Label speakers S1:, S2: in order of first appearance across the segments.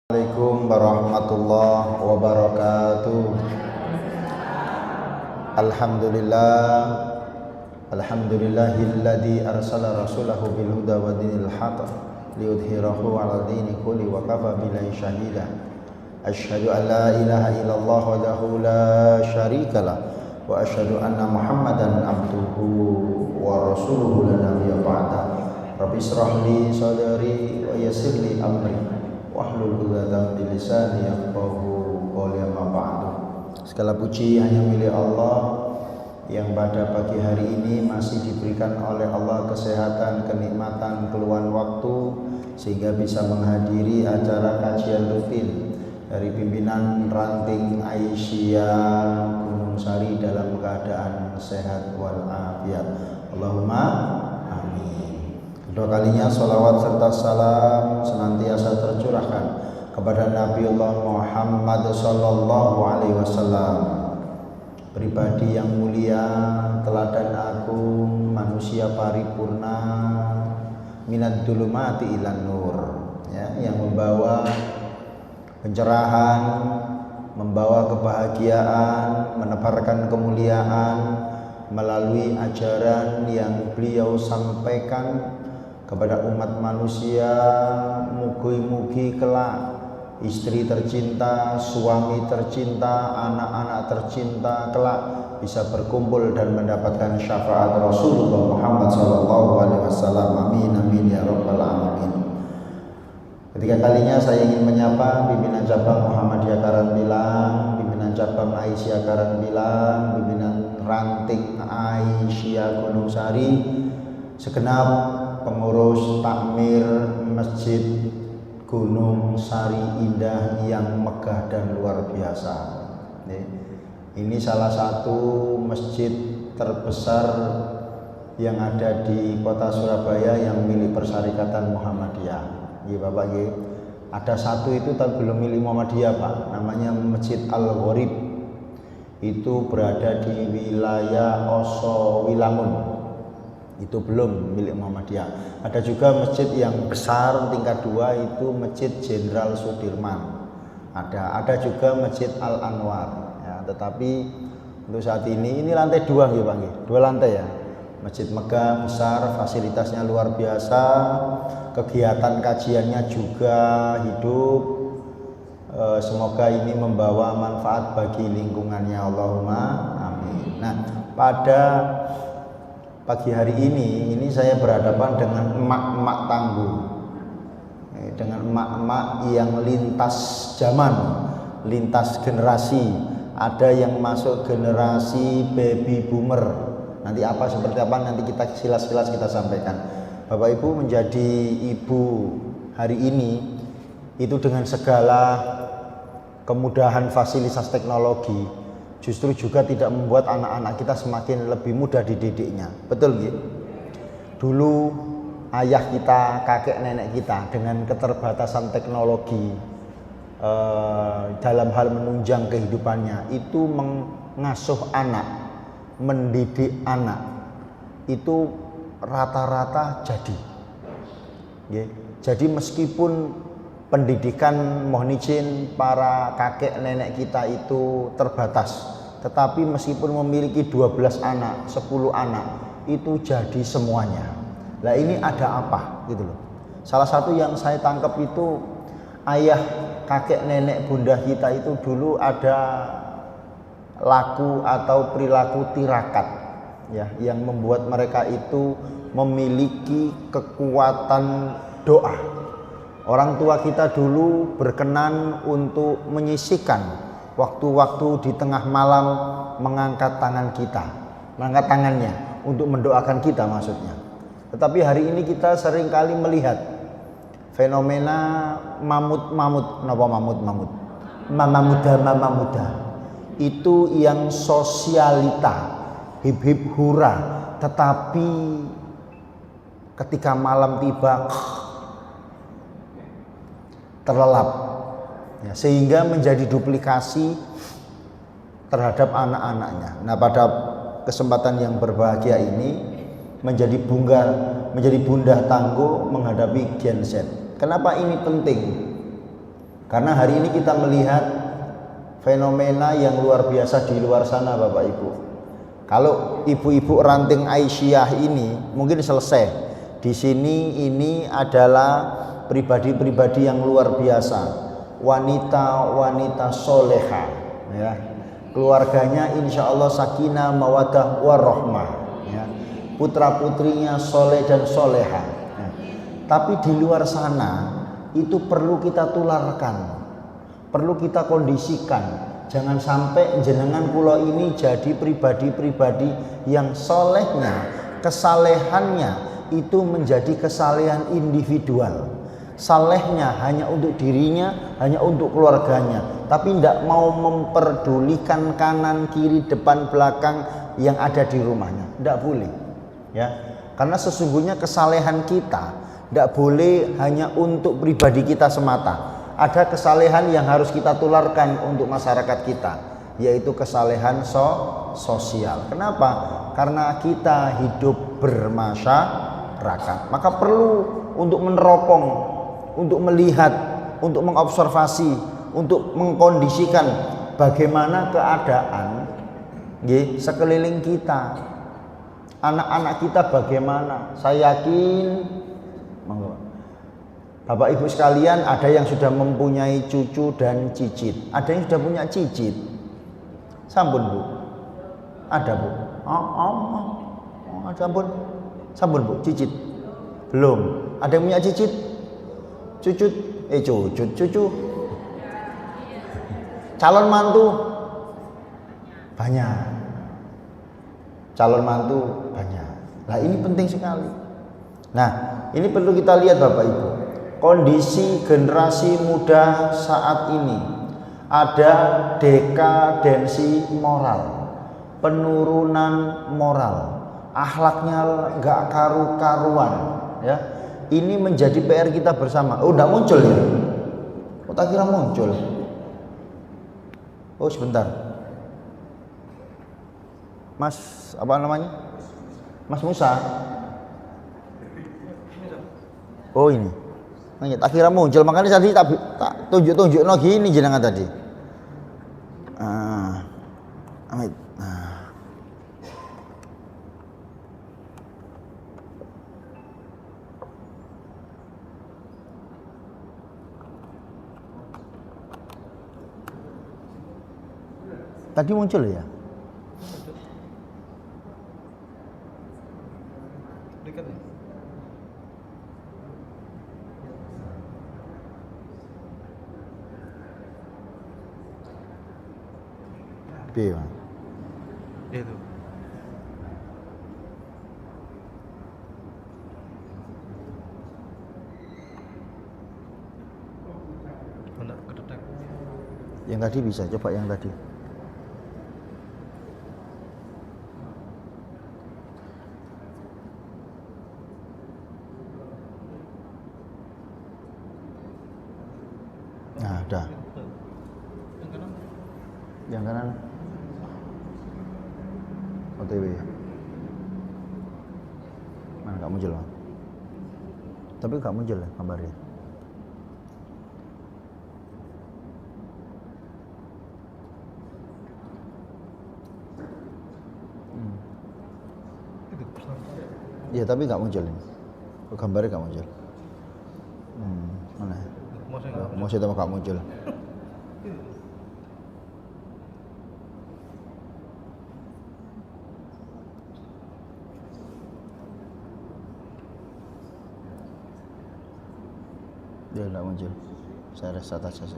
S1: Assalamualaikum warahmatullahi wabarakatuh. Alhamdulillahilladzi arsala rasulahu bil huda wa dinil haqq liyudhhirahu 'ala dini kulli wa kafa billahi shahida. Asyhadu an la ilaha illallah wahdahu la syarikalah wa asyhadu anna Muhammadan abduhu wa rasuluhu la nabiyya ba'da. Rabbi shrah li sadri wa yassir li amri wahlul 'uqdatam min lisani yafqahu qawli, amma ba'du. Segala puji hanya milik Allah yang pada pagi hari ini masih diberikan oleh Allah kesehatan, kenikmatan, keluhan waktu sehingga bisa menghadiri acara kajian rutin dari pimpinan ranting Aisyah Gunung Sari dalam keadaan sehat walafiat. Allahumma amin. Kedua kalinya salawat serta salam senantiasa tercurahkan kepada Nabiullah Muhammad sallallahu alaihi wasallam, pribadi yang mulia, teladan agung, manusia paripurna, minad dzulumati ilan nur, ya, yang membawa pencerahan, membawa kebahagiaan, menebarkan kemuliaan melalui ajaran yang beliau sampaikan kepada umat manusia. Mugi-mugi kelak istri tercinta, suami tercinta, anak-anak tercinta kelak bisa berkumpul dan mendapatkan syafaat Rasulullah Muhammad SAW. Amin amin ya rabbal alamin. Ketiga kalinya saya ingin menyapa pimpinan cabang Muhammadiyah Karangpilang, pimpinan cabang Aisyah Karangpilang, pimpinan ranting Aisyah Gunung Sari, segenap pengurus takmir Masjid Gunung Sari Indah yang megah dan luar biasa. Ini salah satu masjid terbesar yang ada di kota Surabaya yang milik Persyarikatan Muhammadiyah. Ya Bapak, ya. Ada satu itu tapi belum milik Muhammadiyah Pak, namanya Masjid Al-Gharib. Itu berada di wilayah Oso Wilangun. Itu belum milik Muhammadiyah. Ada juga masjid yang besar tingkat 2 itu Masjid Jenderal Sudirman. Ada juga Masjid Al Anwar. Ya, tetapi untuk saat ini lantai 2 gitu Pak, 2 lantai ya. Masjid megah, besar, fasilitasnya luar biasa, kegiatan kajiannya juga hidup. Semoga ini membawa manfaat bagi lingkungannya. Allahumma amin. Nah, pada pagi hari ini saya berhadapan dengan emak-emak tangguh, dengan emak-emak yang lintas zaman, lintas generasi. Ada yang masuk generasi baby boomer. Nanti seperti apa nanti kita silas-silas kita sampaikan. Bapak Ibu menjadi ibu hari ini itu dengan segala kemudahan fasilitas teknologi justru juga tidak membuat anak-anak kita semakin lebih mudah dididiknya. Betul gitu? Dulu ayah kita, kakek nenek kita dengan keterbatasan teknologi dalam hal menunjang kehidupannya itu mengasuh anak, mendidik anak itu rata-rata jadi. Jadi meskipun pendidikan mohon izin para kakek nenek kita itu terbatas, tetapi meskipun memiliki 12 anak, 10 anak itu jadi semuanya. Nah ini ada apa gitu loh. Salah satu yang saya tangkap itu ayah, kakek, nenek, bunda kita itu dulu ada laku atau perilaku tirakat ya, yang membuat mereka itu memiliki kekuatan doa. Orang tua kita dulu berkenan untuk menyisihkan waktu-waktu di tengah malam mengangkat tangannya untuk mendoakan kita maksudnya. Tetapi hari ini kita seringkali melihat fenomena mama muda itu yang sosialita, hip hip hura, tetapi ketika malam tiba terlelap ya, sehingga menjadi duplikasi terhadap anak-anaknya. Nah pada kesempatan yang berbahagia ini menjadi bunda tangguh menghadapi Gen Z. Kenapa ini penting? Karena hari ini kita melihat fenomena yang luar biasa di luar sana Bapak Ibu. Kalau ibu-ibu ranting Aisyah ini mungkin selesai. Di sini ini adalah pribadi-pribadi yang luar biasa, wanita-wanita soleha, ya. Keluarganya insya Allah sakinah, mawadah, warahmah, ya. Putra-putrinya soleh dan soleha. Ya. Tapi di luar sana itu perlu kita tularkan, perlu kita kondisikan. Jangan sampai jenengan pulau ini jadi pribadi-pribadi yang solehnya, kesalehannya itu menjadi kesalehan individual. Salehnya hanya untuk dirinya, hanya untuk keluarganya, tapi tidak mau memperdulikan kanan, kiri, depan, belakang yang ada di rumahnya. Tidak boleh, ya. Karena sesungguhnya kesalehan kita tidak boleh hanya untuk pribadi kita semata. Ada kesalehan yang harus kita tularkan untuk masyarakat kita, yaitu kesalehan sosial. Kenapa? Karena kita hidup bermasyarakat, maka perlu untuk meneropong, untuk melihat, untuk mengobservasi, untuk mengkondisikan bagaimana keadaan sekeliling kita, anak-anak kita bagaimana. Saya yakin Bapak Ibu sekalian, ada yang sudah mempunyai cucu dan cicit, ada yang sudah punya cicit. Sampun Bu, ada Bu. Sampun, sampun Bu, cicit. Belum. Ada yang punya cicit? Cucut, cucu. Calon mantu banyak. Calon mantu banyak. Nah ini penting sekali. Nah ini perlu kita lihat Bapak Ibu. Kondisi generasi muda saat ini ada dekadensi moral, penurunan moral, akhlaknya nggak karu-karuan, ya. Ini menjadi PR kita bersama. Oh, udah muncul ya? Oh, tak kira muncul. Oh, sebentar. Mas, apa namanya? Mas Musa. Oh, ini. Nah, tak kira muncul, makanya tadi tak tunjuk-tunjuk no gini jenengan tadi. Amit. Tadi muncul ya? Iya. Itu. Yang tadi bisa, coba yang tadi. Nah, udah. Yang kanan. OTW. Mana nggak muncul? Tapi nggak muncul ya kabarnya. Ya tapi nggak muncul ini. Gambarnya nggak muncul. Mana? Mau saya nggak muncul. Dia nggak muncul. Saya restart aja sih.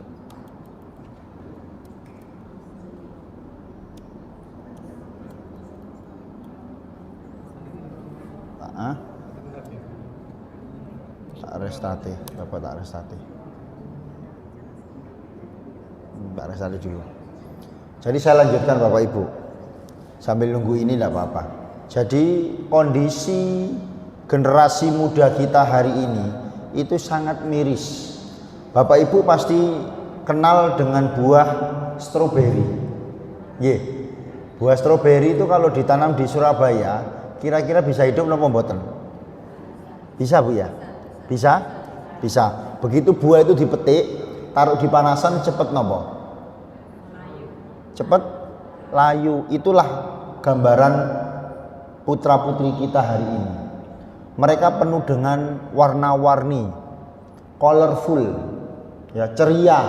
S1: Tak restart, dapat tak restart. Tak restart dulu. Jadi saya lanjutkan Bapak Ibu. Sambil nunggu ini tidak apa-apa. Jadi kondisi generasi muda kita hari ini itu sangat miris. Bapak Ibu pasti kenal dengan buah stroberi. Buah stroberi itu kalau ditanam di Surabaya, kira-kira bisa hidup napa mboten? Bisa Bu ya? Bisa? Bisa. Begitu buah itu dipetik, taruh di panasan cepet nopo? Cepet layu. Itulah gambaran putra-putri kita hari ini. Mereka penuh dengan warna-warni, colorful, ya, ceria,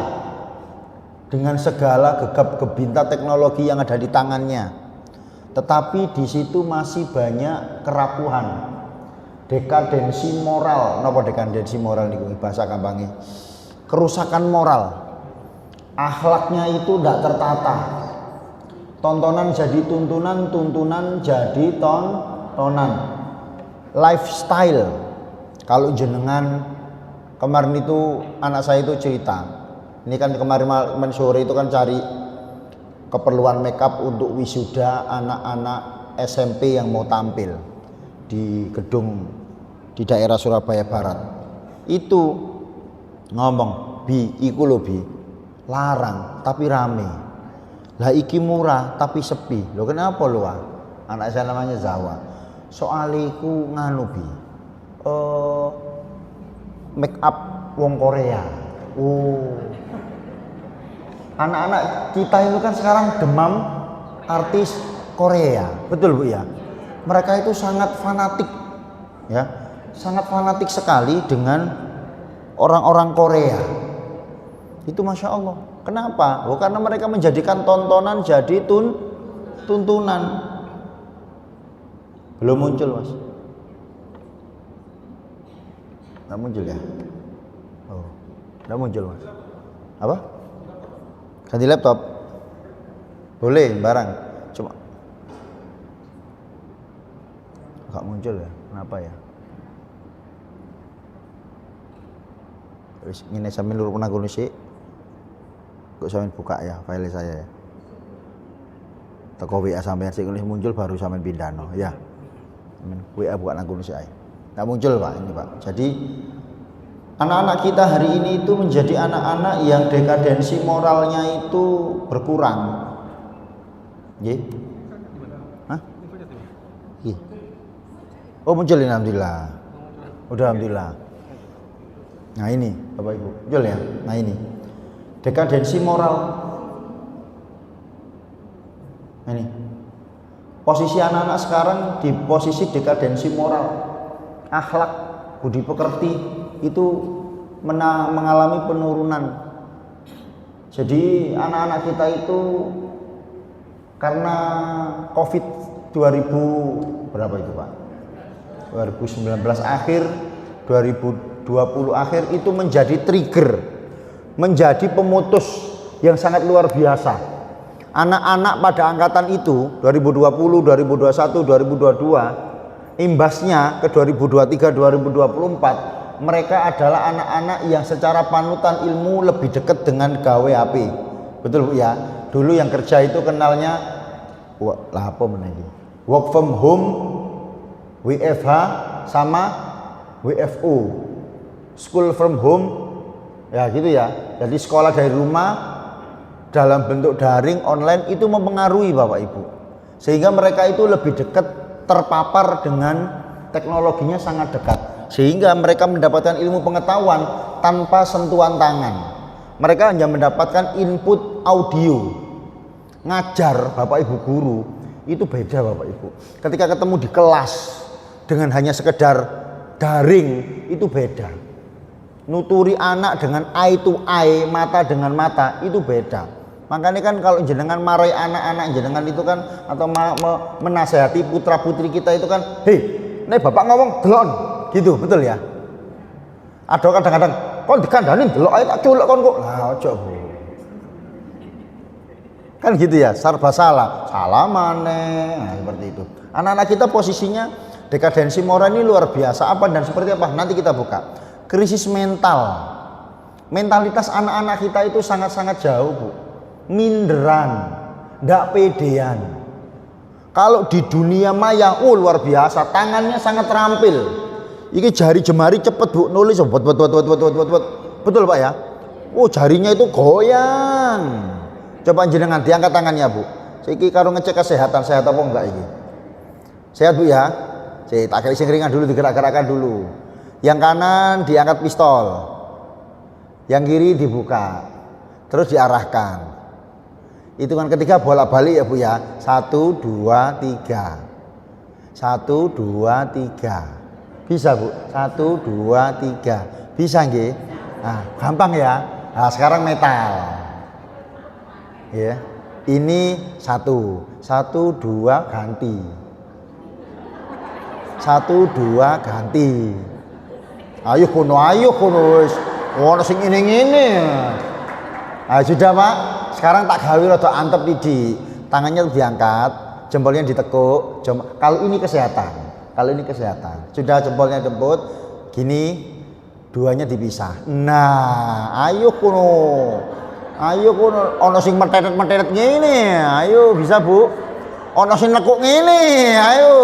S1: dengan segala gegap gempita teknologi yang ada di tangannya. Tetapi di situ masih banyak kerapuhan, dekadensi moral. Napa dekadensi moral niku bahasa gampangnya? Kerusakan moral. Akhlaknya itu tidak tertata. Tontonan jadi tuntunan, tuntunan jadi tontonan. Lifestyle. Kalau jenengan kemarin itu anak saya itu cerita. Ini kan kemarin sore itu kan cari keperluan makeup untuk wisuda anak-anak SMP yang mau tampil di gedung di daerah Surabaya Barat. Itu ngomong, "Bi, iku lho Bi, larang tapi rame. Lah iki murah tapi sepi." Loh kenapa lu ah? Anak saya namanya Zawa. Soalnya iku nganu Bi, make up wong Korea. Oh. Anak-anak kita itu kan sekarang demam artis Korea, betul Bu ya? Mereka itu sangat fanatik, ya, sangat fanatik sekali dengan orang-orang Korea. Itu Masya Allah. Kenapa? Oh, karena mereka menjadikan tontonan jadi tuntunan. Belum muncul Mas? Nggak muncul ya? Oh, nggak muncul Mas? Apa? Ganti laptop? Boleh, barang. Cuma nggak muncul ya? Kenapa ya? Ini sambil lurus nanggung sih. Kok sambil buka ya file saya ya. Teko WA sampai sih muncul baru sambil pindah no. Ya. WA buka nanggung sih. Nggak muncul Pak ini Pak. Jadi anak-anak kita hari ini itu menjadi anak-anak yang dekadensi moralnya itu berkurang. Nggih. Hah? Iya. Oh muncul ini alhamdulillah. Udah alhamdulillah. Nah ini Bapak Ibu, muncul ya. Nah ini dekadensi moral. Ini posisi anak-anak sekarang di posisi dekadensi moral, akhlak, budi pekerti itu mengalami penurunan. Jadi anak-anak kita itu karena Covid 2000 berapa itu Pak? 2019 akhir, 2020 akhir itu menjadi trigger, menjadi pemutus yang sangat luar biasa. Anak-anak pada angkatan itu 2020, 2021, 2022 imbasnya ke 2023, 2024 mereka adalah anak-anak yang secara panutan ilmu lebih dekat dengan gawe HP. Betul Bu ya? Dulu yang kerja itu kenalnya lah apa meneh iki? Work from home, WFH sama WFO. School from home. Ya gitu ya. Jadi sekolah dari rumah dalam bentuk daring online itu mempengaruhi Bapak Ibu. Sehingga mereka itu lebih dekat terpapar dengan teknologinya sangat dekat. Sehingga mereka mendapatkan ilmu pengetahuan tanpa sentuhan tangan. Mereka hanya mendapatkan input audio. Ngajar Bapak Ibu guru itu beda Bapak Ibu. Ketika ketemu di kelas dengan hanya sekedar daring itu beda. Nuturi anak dengan eye to eye, mata dengan mata itu beda. Makanya kan kalau jenengan marahi anak-anak jenengan itu kan atau menasehati putra putri kita itu kan, hei, nek bapak ngomong delon, gitu, betul ya? Ada kadang-kadang, kon dikandani delok ae tak culuk kon kok. Lah ojo Bu. Kan gitu ya, serba salah, salah maneh, nah, seperti itu. Anak-anak kita posisinya dekadensi moral ini luar biasa. Apa dan seperti apa? Nanti kita buka. Krisis mental. Mentalitas anak-anak kita itu sangat-sangat jauh Bu. Minderan, ndak pedean. Kalau di dunia maya, luar biasa, tangannya sangat terampil. Iki jari jemari cepet Bu, nulis buat. Betul Pak ya? Jarinya itu goyang. Coba jenengan diangkat tangannya Bu. Iki karo ngecek kesehatan, sehat apa enggak iki? Sehat Bu ya? Tak kira sing ringan dulu, digerak-gerakkan dulu. Yang kanan diangkat pistol. yang kiri dibuka, terus diarahkan. Hitungan ketiga bolak-balik ya Bu ya. 1, 2, 3. 1, 2, 3. Bisa Bu? 1, 2, 3. Bisa nggih? Nah, gampang ya. Nah, sekarang metal. Ya. Ini 1. 1, 2 ganti. 1, 2 ganti. Ayo kono wis. Ono sing ngene-ngene. Nah, sudah Pak. Sekarang tak gawe rada antep didik. Tangannya diangkat, jempolnya ditekuk. Kalau ini kesehatan. Sudah jempolnya jemput, gini duanya dipisah. Nah, ayo kono. Ono sing mentetet-mentetet ngene. Ayo bisa Bu. Ono sing nekuk ngene. Ayo.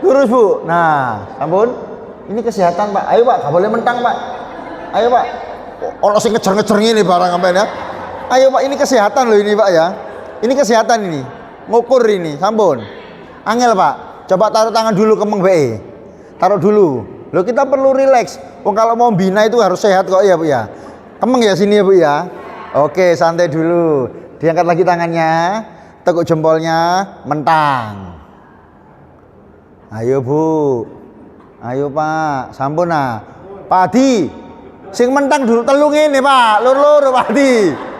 S1: Lurus Bu. Nah, sampun. Ini kesehatan Pak. Ayo Pak, gak boleh mentang Pak. Ayo Pak. Ono sing ngejer-ngejer ngene barang sampean ya. Ayo Pak, ini kesehatan loh ini Pak ya. Ini kesehatan ini. Ngukur ini, sampun. Angel Pak. Coba taruh tangan dulu ke mengbe. Taruh dulu. Loh kita perlu rileks. Wong kalau mau bina itu harus sehat kok ya Bu ya. Kemeng ya sini ya Bu ya. Oke, santai dulu. Diangkat lagi tangannya. Tekuk jempolnya, mentang. Ayo Bu. Ayo Pak, sampun nah. Pak Adi. Sing mentang dulu telung ini Pak. Lur-lur Pak Adi.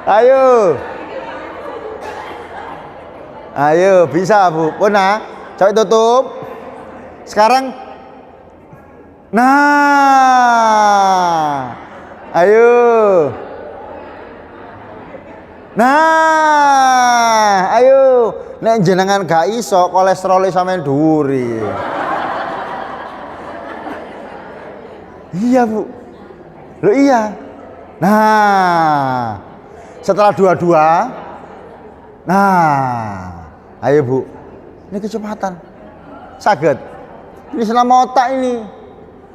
S1: Ayo bisa Bu. Puna, coba tutup. Sekarang, nah, ayo, nek jenengan gak iso kolesterolnya sampean dhuwur. Iya Bu. Loh iya. Nah, setelah dua-dua, nah, ayo Bu, ini kecepatan, saged, ini selama otak ini,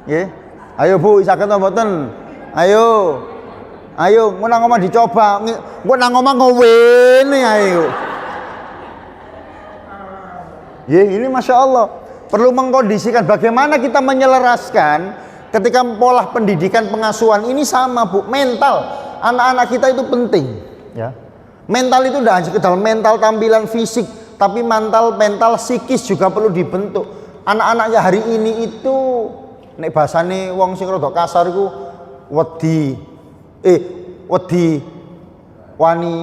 S1: ya, ayo Bu, saged atau mboten, ayo, mau ngomong dicoba, mau ngomong ngowene, ayo, ya, ini Masya Allah, perlu mengkondisikan bagaimana kita menyelaraskan. Ketika pola pendidikan pengasuhan ini sama Bu, mental anak-anak kita itu penting ya. Mental itu tidak hanya sekedar mental tampilan fisik, tapi mental psikis juga perlu dibentuk. Anak-anaknya hari ini itu nek bahasane wong sing rada kasar iku wedi wani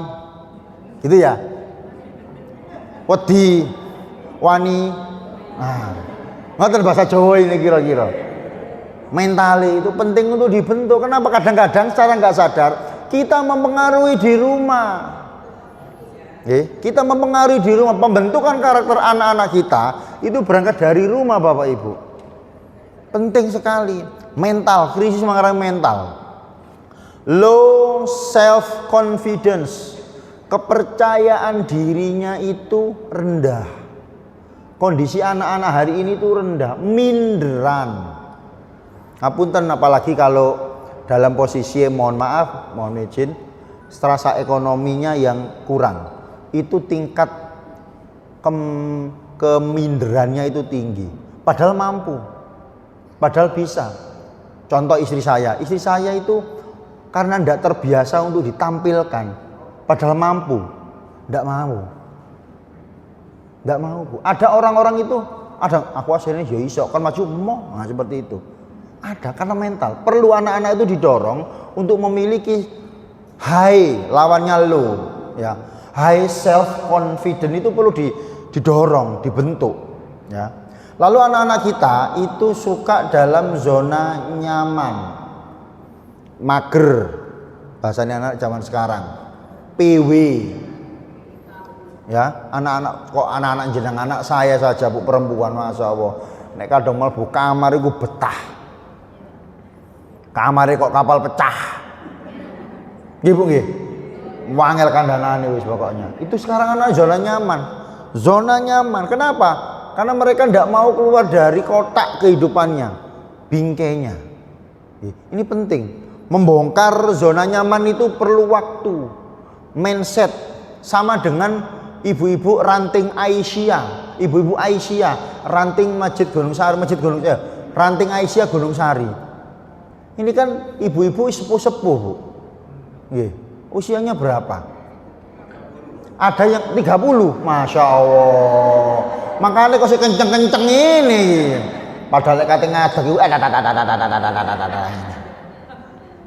S1: gitu ya. Wedi wani. Nah, ngoten bahasa Jawa ini kira-kira. Mentali itu penting untuk dibentuk. Kenapa? Kadang-kadang secara nggak sadar kita mempengaruhi di rumah. Kita mempengaruhi di rumah. Pembentukan karakter anak-anak kita itu berangkat dari rumah Bapak Ibu. Penting sekali. Mental, krisis mengalami mental. Low self confidence, kepercayaan dirinya itu rendah. Kondisi anak-anak hari ini itu rendah, minderan. Ngapunten, apalagi kalau dalam posisi mohon izin, strata ekonominya yang kurang, itu tingkat keminderannya itu tinggi. Padahal mampu, padahal bisa. Contoh istri saya itu karena tidak terbiasa untuk ditampilkan, padahal mampu, tidak mau Bu. Ada orang-orang itu, aku hasilnya ya iso kan maju mau, nah seperti itu. Ada karena mental. Perlu anak-anak itu didorong untuk memiliki high lawannya low, ya. High self confidence itu perlu didorong, dibentuk, ya. Lalu anak-anak kita itu suka dalam zona nyaman, mager, bahasanya anak zaman sekarang, PW, ya. Anak-anak jenengan anak saya saja Bu, perempuan Masya Allah, nek kadang mlebu kamar iku betah. Kamare kok kapal pecah. Nggih Bu nggih. Wangel kandhanane wis pokoknya. Itu sekarang anak zona nyaman. Zona nyaman. Kenapa? Karena mereka tidak mau keluar dari kotak kehidupannya, bingkainya. Ini penting. Membongkar zona nyaman itu perlu waktu. Mindset sama dengan ibu-ibu ranting Aisyah. Ibu-ibu Aisyah, ranting ranting Aisyah Gunung Sari. Ini kan ibu-ibu sepuh-sepuh, Bu. Nggih. Usianya berapa? Ada yang 30, Masya Allah. Makanya kok kenceng-kenceng ini. Padahal kate ngadeg iku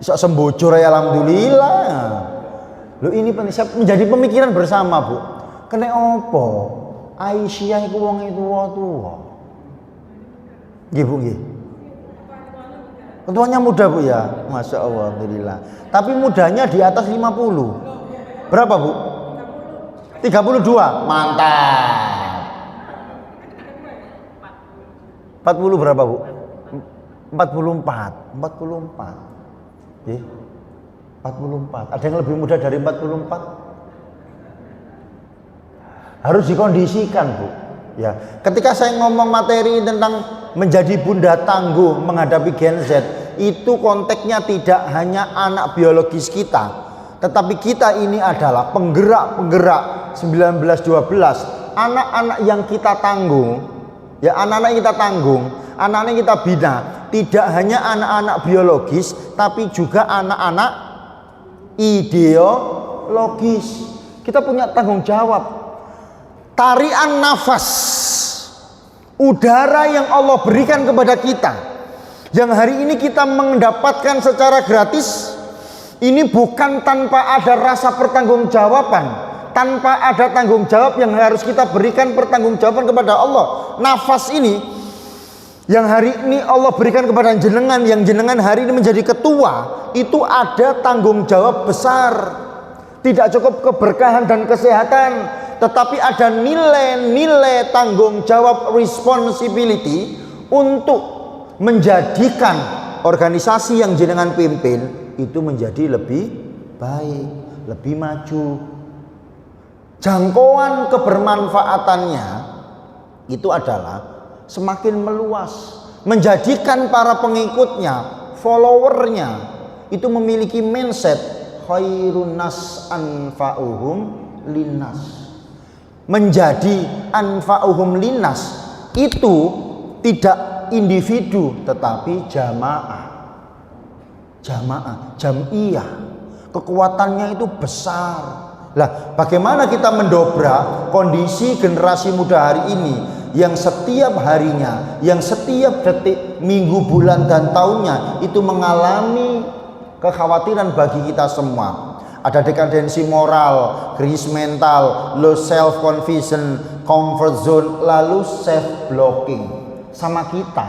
S1: iso sembojor ya alhamdulillah. Lho ini menjadi pemikiran bersama, Bu. Kene opo? Aisyah iku wong tuwa-tuwa. Nggih, Bu, nggih. Ketuanya muda, Bu ya. Masya Allah, alhamdulillah. Tapi mudanya di atas 50. Berapa, Bu? 32. Mantap. 40 berapa, Bu? 44. 44. Nggih. 44. Ada yang lebih muda dari 44? Harus dikondisikan, Bu. Ya, ketika saya ngomong materi tentang menjadi bunda tangguh menghadapi Gen Z, itu konteksnya tidak hanya anak biologis kita, tetapi kita ini adalah penggerak-penggerak 19-12, anak-anak yang kita tanggung, ya anak-anak yang kita tanggung, anak-anak yang kita bina, tidak hanya anak-anak biologis, tapi juga anak-anak ideologis. Kita punya tanggung jawab. Tarian nafas, udara yang Allah berikan kepada kita, yang hari ini kita mendapatkan secara gratis, ini bukan tanpa ada rasa pertanggungjawaban, tanpa ada tanggung jawab yang harus kita berikan pertanggungjawaban kepada Allah. Nafas ini yang hari ini Allah berikan kepada jenengan, yang jenengan hari ini menjadi ketua, itu ada tanggung jawab besar. Tidak cukup keberkahan dan kesehatan, tetapi ada nilai-nilai tanggung jawab, responsibility, untuk menjadikan organisasi yang jenengan pimpin itu menjadi lebih baik, lebih maju. Jangkauan kebermanfaatannya itu adalah semakin meluas, menjadikan para pengikutnya, followernya itu memiliki mindset khairun nas anfa'uhum linnas. Menjadi anfa'uhum linnas itu tidak individu tetapi jamaah, jam'iyah. Kekuatannya itu besar. Lah, bagaimana kita mendobrak kondisi generasi muda hari ini yang setiap harinya, yang setiap detik, minggu, bulan dan tahunnya itu mengalami kekhawatiran bagi kita semua. Ada dekadensi moral, krisis mental, low self confidence, comfort zone, lalu self blocking. Sama kita,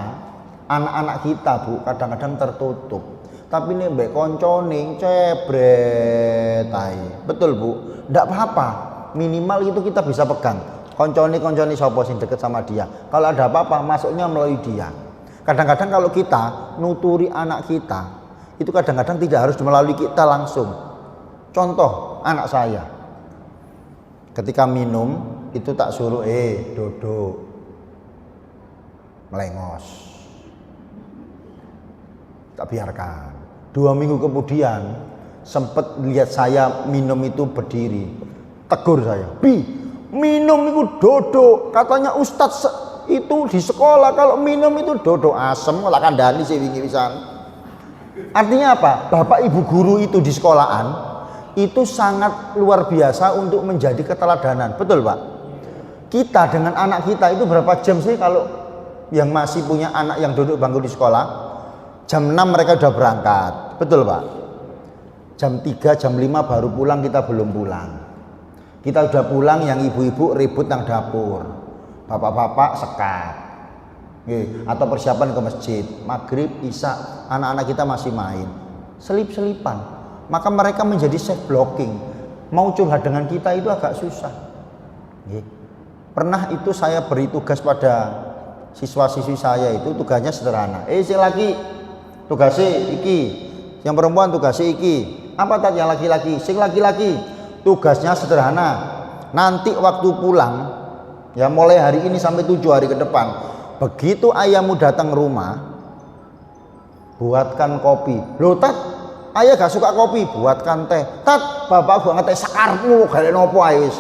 S1: anak-anak kita, Bu, kadang-kadang tertutup. Tapi ini mbek koncone cebret ae. Betul, Bu? Ndak apa-apa. Minimal itu kita bisa pegang. Koncone sapa sing deket sama dia. Kalau ada apa-apa masuknya melalui dia. Kadang-kadang kalau kita nuturi anak kita, itu kadang-kadang tidak harus melalui kita langsung. Contoh anak saya, ketika minum itu tak suruh duduk, melengos, tak biarkan. 2 minggu kemudian sempat lihat saya minum itu berdiri, tegur saya, "Bi, minum itu duduk, katanya Ustadz itu di sekolah kalau minum itu duduk." Asem lah kandhani sih wingi pisan. Artinya apa? Bapak ibu guru itu di sekolahan itu sangat luar biasa untuk menjadi keteladanan. Betul, Pak? Kita dengan anak kita itu berapa jam sih kalau yang masih punya anak yang duduk bangku di sekolah? Jam 6 mereka udah berangkat. Betul, Pak? Jam 3, jam 5 baru pulang, kita belum pulang. Kita udah pulang, yang ibu-ibu ribut nang dapur. Bapak-bapak sekat. Atau persiapan ke masjid, maghrib, isya, anak-anak kita masih main, selip-selipan. Maka mereka menjadi self blocking. Mau curhat dengan kita itu agak susah. Pernah itu saya beri tugas pada siswa-siswi saya, itu tugasnya sederhana. Sing laki tugasnya iki, yang perempuan tugasnya iki. Apa tadi yang laki-laki? Sing laki-laki tugasnya sederhana. Nanti waktu pulang, ya mulai hari ini sampai 7 hari ke depan, begitu ayahmu datang rumah, buatkan kopi. Loh, Tat, ayah gak suka kopi, buatkan teh. Tat, bapak gua ngeteh sakarmu, gak nopo ae wis.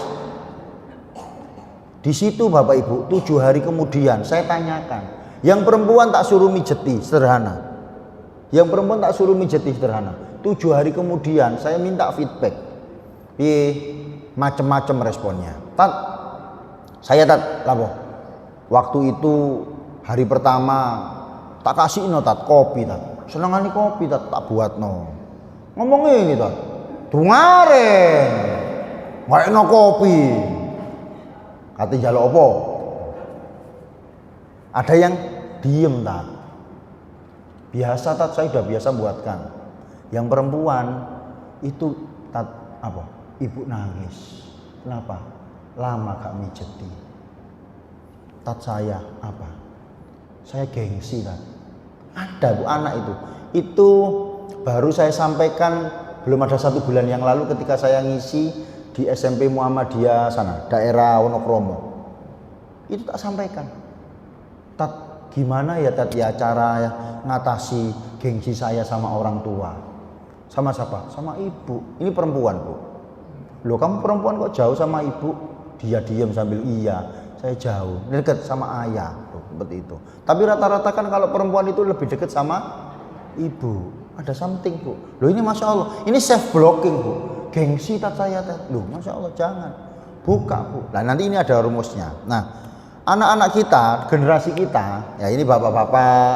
S1: Di situ Bapak Ibu, 7 hari kemudian saya tanyakan, yang perempuan tak suruh mijeti, sederhana. Yang perempuan tak suruh mijet sederhana. 7 hari kemudian saya minta feedback. Macem-macem responnya. Saya lapo. Waktu itu hari pertama tak kasih tat kopi tat. Senengane kopi tat tak buatno. Ngomong ini tat. Dungaren. Ngekno kopi. Kate njaluk apa? Ada yang diem tat. Biasa tat, saya udah biasa buatkan. Yang perempuan itu tat apa? Ibu nangis. Kenapa? Lama gak mijeti. Tat saya apa? Saya gengsi tat. Ada bu anak itu. Itu baru saya sampaikan belum ada 1 bulan yang lalu ketika saya ngisi di SMP Muhammadiyah sana, daerah Wonokromo. Itu tak sampaikan. Tat, gimana ya tat ya cara ya ngatasi gengsi saya sama orang tua? Sama siapa? Sama ibu. Ini perempuan bu. Loh kamu perempuan kok jauh sama ibu? Dia diam sambil iya. Saya jauh, dekat sama ayah. Tuh, seperti itu. Tapi rata-rata kan kalau perempuan itu lebih dekat sama ibu. Ada something bu. Loh ini masya Allah. Ini self blocking bu. Gengsi tat saya tat. Loh masya Allah jangan. Buka bu. Nah nanti ini ada rumusnya. Nah anak-anak kita, generasi kita, ya ini bapak-bapak,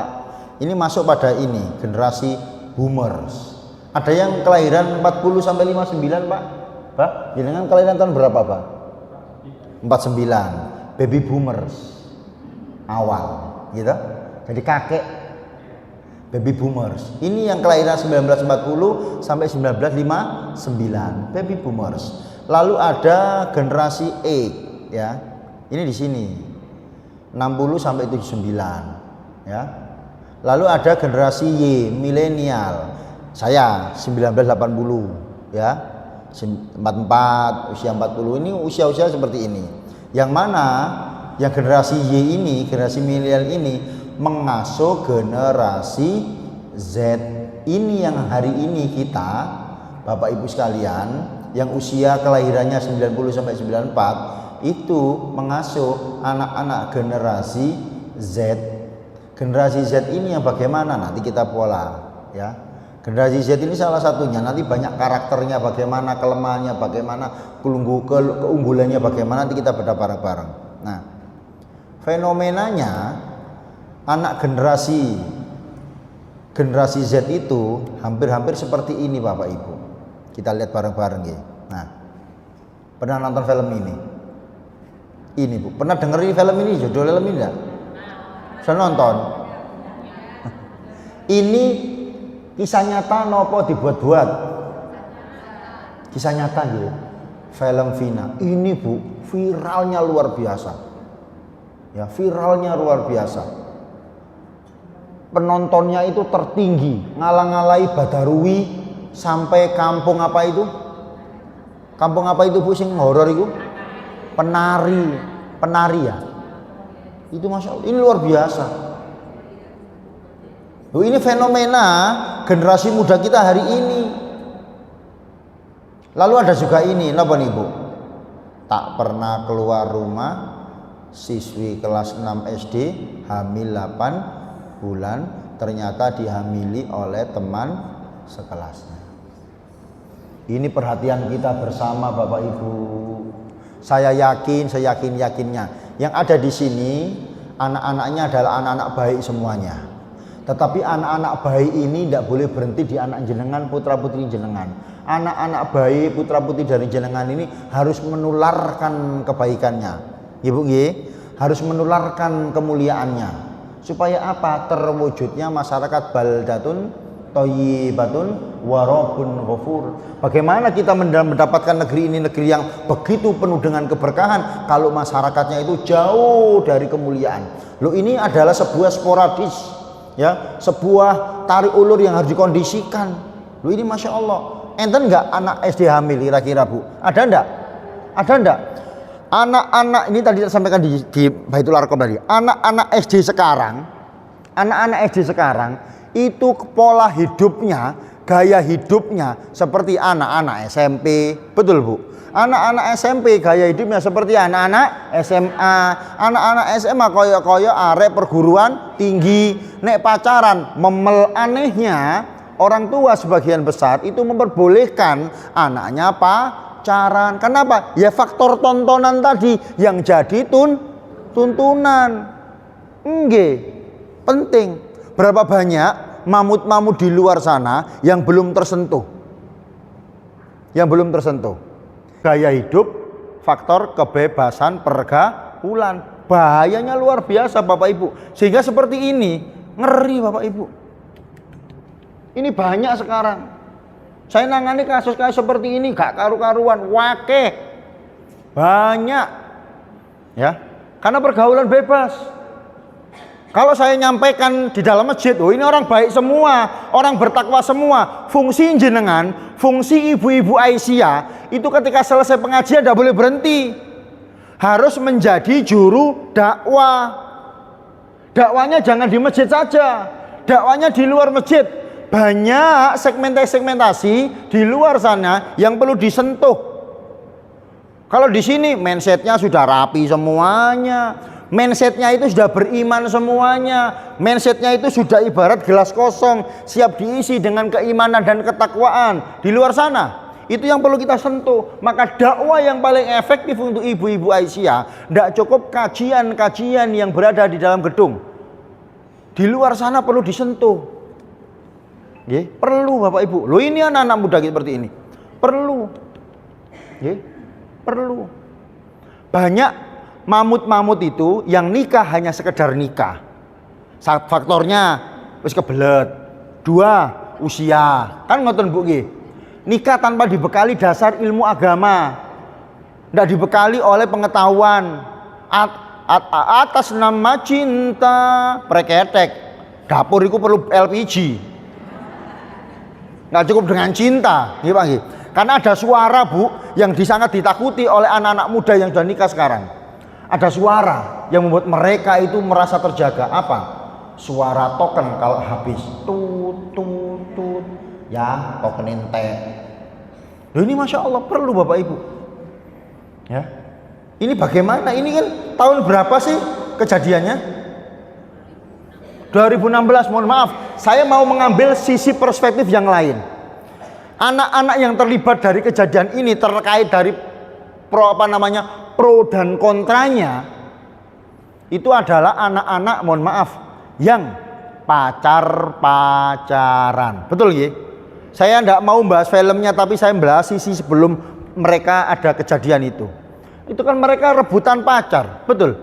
S1: ini masuk pada ini generasi boomers. Ada yang kelahiran 40 sampai 59 pak. Pak, jenengan kelahiran tahun berapa pak? 49. Baby boomers awal, gitu. Jadi kakek baby boomers. Ini yang kelahiran 1940 sampai 1959, baby boomers. Lalu ada generasi E, ya. Ini di sini 60 sampai 79, ya. Lalu ada generasi Y, milenial. Saya 1980, ya. 44, usia 40 ini usia-usia seperti ini. Yang mana yang generasi Y ini, generasi milenial ini mengasuh generasi Z ini yang hari ini kita Bapak Ibu sekalian yang usia kelahirannya 90 sampai 94 itu mengasuh anak-anak generasi Z. Generasi Z ini yang bagaimana nanti kita pola ya. Generasi Z ini salah satunya, nanti banyak karakternya bagaimana, kelemahannya bagaimana, keunggulannya bagaimana, nanti kita bedah bareng-bareng. Nah, fenomenanya anak generasi Z itu hampir-hampir seperti ini Bapak Ibu. Kita lihat bareng-bareng ya. Nah, pernah nonton film ini? Ini Bu, pernah dengerin film ini? Judul film ini enggak? Saya nonton. Ini kisah nyata nopo dibuat-buat? Kisah nyata gitu. Film Vina. Ini Bu, viralnya luar biasa. Ya, viralnya luar biasa. Penontonnya itu tertinggi, ngalang-ngalai Badarui sampai kampung apa itu? Kampung apa itu Bu sing horor itu? Penari ya. Itu Masya Allah, ini luar biasa. Loh, ini fenomena generasi muda kita hari ini. Lalu ada juga ini, apa nih Bu? Tak pernah keluar rumah, siswi kelas 6 SD hamil 8 bulan ternyata dihamili oleh teman sekelasnya. Ini perhatian kita bersama Bapak Ibu. Saya yakinnya yang ada di sini anak-anaknya adalah anak-anak baik semuanya. Tetapi anak-anak baik ini tidak boleh berhenti di anak jenengan, putra putri jenengan. Anak-anak baik, putra putri dari jenengan ini harus menularkan kebaikannya. Ibu harus menularkan kemuliaannya. Supaya apa? Terwujudnya masyarakat baldatun thayyibatun wa rabbun ghafur. Bagaimana kita mendapatkan negeri ini, negeri yang begitu penuh dengan keberkahan kalau masyarakatnya itu jauh dari kemuliaan. Loh, ini adalah sebuah sporadis, ya, sebuah tarik ulur yang harus dikondisikan. Loh, ini Masya Allah. Enten enggak anak SD hamil kira-kira Bu? Ada enggak? Ada enggak? Anak-anak ini tadi saya sampaikan di Baitul Arqam tadi. Anak-anak SD sekarang itu pola hidupnya gaya hidupnya seperti anak-anak SMP, betul Bu? Anak-anak SMP gaya hidupnya seperti anak-anak SMA, anak-anak SMA koyo-koyo arek perguruan tinggi, nek pacaran memel. Anehnya orang tua sebagian besar itu memperbolehkan anaknya pacaran. Kenapa? Ya faktor tontonan tadi yang jadi tuntunan. Nggih, penting. Berapa banyak mamut-mamut di luar sana yang belum tersentuh? Yang belum tersentuh. Gaya hidup, faktor kebebasan pergaulan. Bahayanya luar biasa Bapak Ibu. Sehingga seperti ini, ngeri Bapak Ibu. Ini banyak sekarang. Saya nangani kasus-kasus seperti ini gak karu-karuan, wakeh. Banyak. Ya. Karena pergaulan bebas. Kalau saya nyampaikan di dalam masjid, oh ini orang baik semua, orang bertakwa semua. Fungsi jenengan, fungsi ibu-ibu Aisyah itu ketika selesai pengajian tidak boleh berhenti. Harus menjadi juru dakwah. Dakwanya jangan di masjid saja, dakwanya di luar masjid. Banyak segmentasi di luar sana yang perlu disentuh. Kalau di sini mindsetnya sudah rapi semuanya. Mindsetnya itu sudah beriman semuanya. Mindsetnya itu sudah ibarat gelas kosong, siap diisi dengan keimanan dan ketakwaan. Di luar sana, itu yang perlu kita sentuh. Maka dakwah yang paling efektif untuk ibu-ibu Aisyah, tidak cukup kajian-kajian yang berada di dalam gedung. Di luar sana perlu disentuh. Perlu Bapak Ibu. Loh ini anak-anak muda seperti ini. Perlu. Perlu. Banyak mamut-mamut itu yang nikah hanya sekedar nikah. Faktornya wis kebelet. 2, usia. Kan ngoten Bu nggih. Nikah tanpa dibekali dasar ilmu agama. Tidak dibekali oleh pengetahuan. Atas nama cinta preketek. Dapur itu perlu LPG. Nggak cukup dengan cinta, nggih Pak nggih. Karena ada suara Bu yang sangat ditakuti oleh anak-anak muda yang sudah nikah sekarang. Ada suara yang membuat mereka itu merasa terjaga. Apa? Suara token kalau habis. Tut tut tut. Ya, token ente. Loh ini Masya Allah perlu Bapak Ibu. Ya. Ini bagaimana? Ini kan tahun berapa sih kejadiannya? 2016, mohon maaf. Saya mau mengambil sisi perspektif yang lain. Anak-anak yang terlibat dari kejadian ini terkait dari pro dan kontranya itu adalah anak-anak, mohon maaf, yang pacaran. Betul ya? Saya tidak mau bahas filmnya, tapi saya bahas sisi sebelum mereka ada kejadian itu. Itu kan mereka rebutan pacar, betul?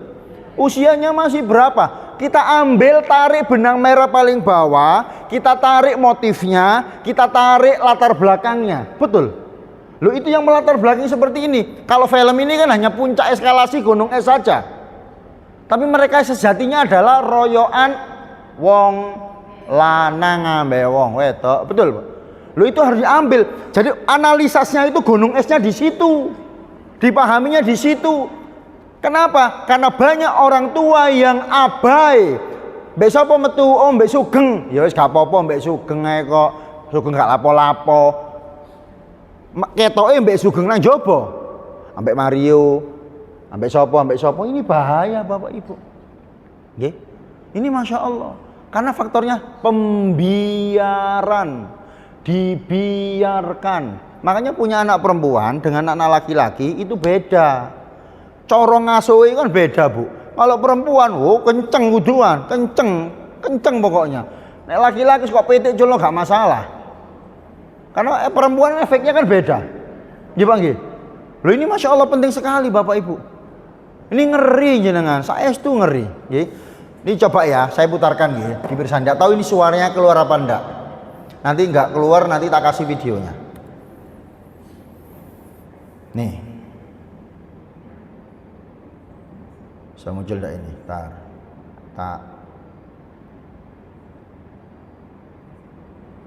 S1: Usianya masih berapa? Kita ambil, tarik benang merah paling bawah, kita tarik motifnya, kita tarik latar belakangnya, betul? Loh itu yang melatar belakangi seperti ini. Kalau film ini kan hanya puncak eskalasi gunung es saja. Tapi mereka sejatinya adalah royoan wong lanang ambe wong wedok, betul Pak? Loh itu harus diambil. Jadi analisasnya itu gunung esnya di situ. Dipahaminya di situ. Kenapa? Karena banyak orang tua yang abai. Mbek sapa metu? Oh mbek Sugeng. Ya wis gak apa-apa mbek Sugeng ae kok. Sugeng gak lapo-lapo. Ketoke mbek Sugeng nang jaba. Ambek Mario. Ambek sapa? Ini bahaya Bapak Ibu. Nggih. Ini Masya Allah. Karena faktornya pembiaran. Dibiarkan. Makanya punya anak perempuan dengan anak laki-laki itu beda. Corong ngasuhi kan beda Bu. Kalau perempuan, kenceng kuduan, kenceng pokoknya. Nek laki-laki kok pitik jolo gak masalah. Karena perempuan efeknya kan beda. Gimana nggih? Loh ini Masya Allah penting sekali Bapak Ibu. Ini ngeri jenengan, saya itu ngeri. Nggih. Ini coba ya, saya putarkan nggih di Pirsa. Ndak tahu ini suaranya keluar apa enggak. Nanti enggak keluar, nanti tak kasih videonya. Nih. Bisa muncul enggak ini? Tak.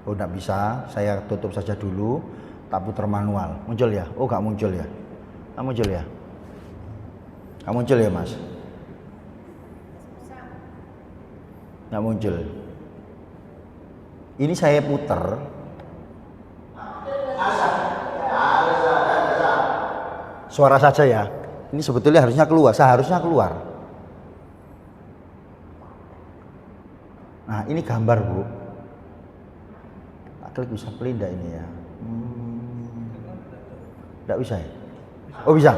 S1: Oh enggak bisa, saya tutup saja dulu. Tak putar manual. Muncul ya? Oh enggak muncul ya? Enggak muncul ya? Enggak muncul ya Mas? Enggak muncul. Ini saya putar suara saja ya. Ini sebetulnya harusnya keluar, seharusnya keluar. Nah, ini gambar, Bu. Tak klik bisa pelinda ini ya. Tidak bisa ya? Oh bisa.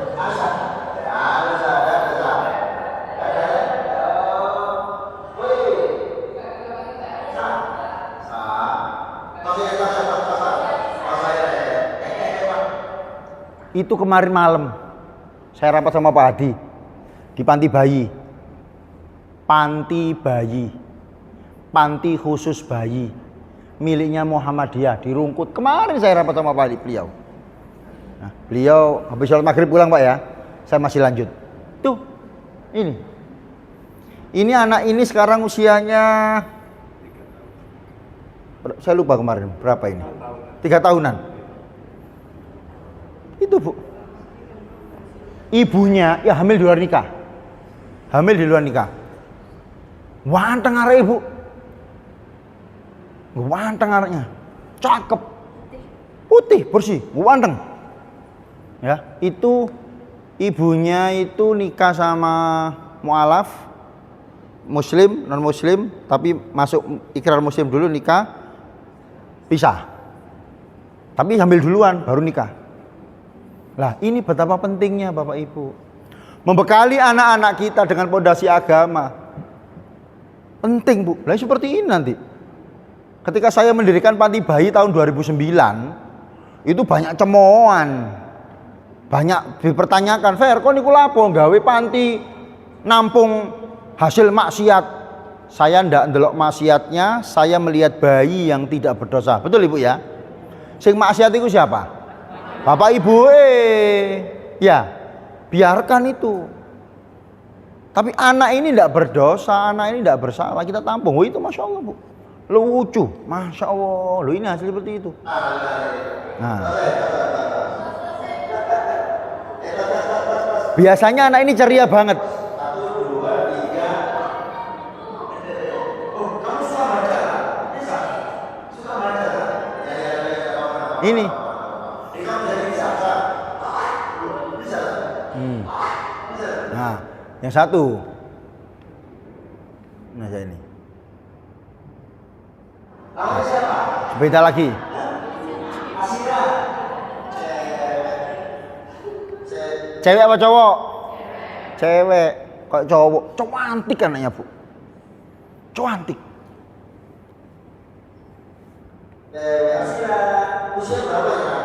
S1: Itu kemarin malam saya rapat sama Pak Hadi di panti bayi, panti khusus bayi miliknya Muhammadiyah di Rungkut. Kemarin saya rapat sama Pak Hadi, beliau. Nah, beliau habis sholat maghrib pulang Pak ya, saya masih lanjut. Tuh, ini anak ini sekarang usianya, saya lupa kemarin berapa ini, 3 tahunan. Itu Bu, ibunya ya hamil di luar nikah, wanteng arek Ibu, wanteng areknya, cakep, putih bersih, wanteng. Ya, itu ibunya itu nikah sama mualaf, muslim, non muslim, tapi masuk ikrar muslim dulu, nikah, pisah. Tapi hamil duluan baru nikah. Lah, ini betapa pentingnya Bapak Ibu membekali anak-anak kita dengan pondasi agama. Penting Bu. Lah seperti ini nanti. Ketika saya mendirikan panti bayi tahun 2009, itu banyak cemoohan. Banyak dipertanyakan, "Fer, kok niku lapo gawe panti nampung hasil maksiat?" Saya ndak ndelok maksiatnya, saya melihat bayi yang tidak berdosa. Betul Ibu ya? Sing maksiat itu siapa? Bapak Ibu, ya biarkan itu. Tapi anak ini tidak berdosa, anak ini tidak bersalah, kita tampung. Oh itu Masya Allah Bu, lucu, Masya Allah. Loh ini hasil seperti itu. Nah, biasanya anak ini ceria banget. Ini. Nah, yang satu. Nah, saya ini. Beda lagi. Cewek apa cowok? Cewek. Kok cowok? Cantik anaknya Bu. Cantik. Usia berapa ya?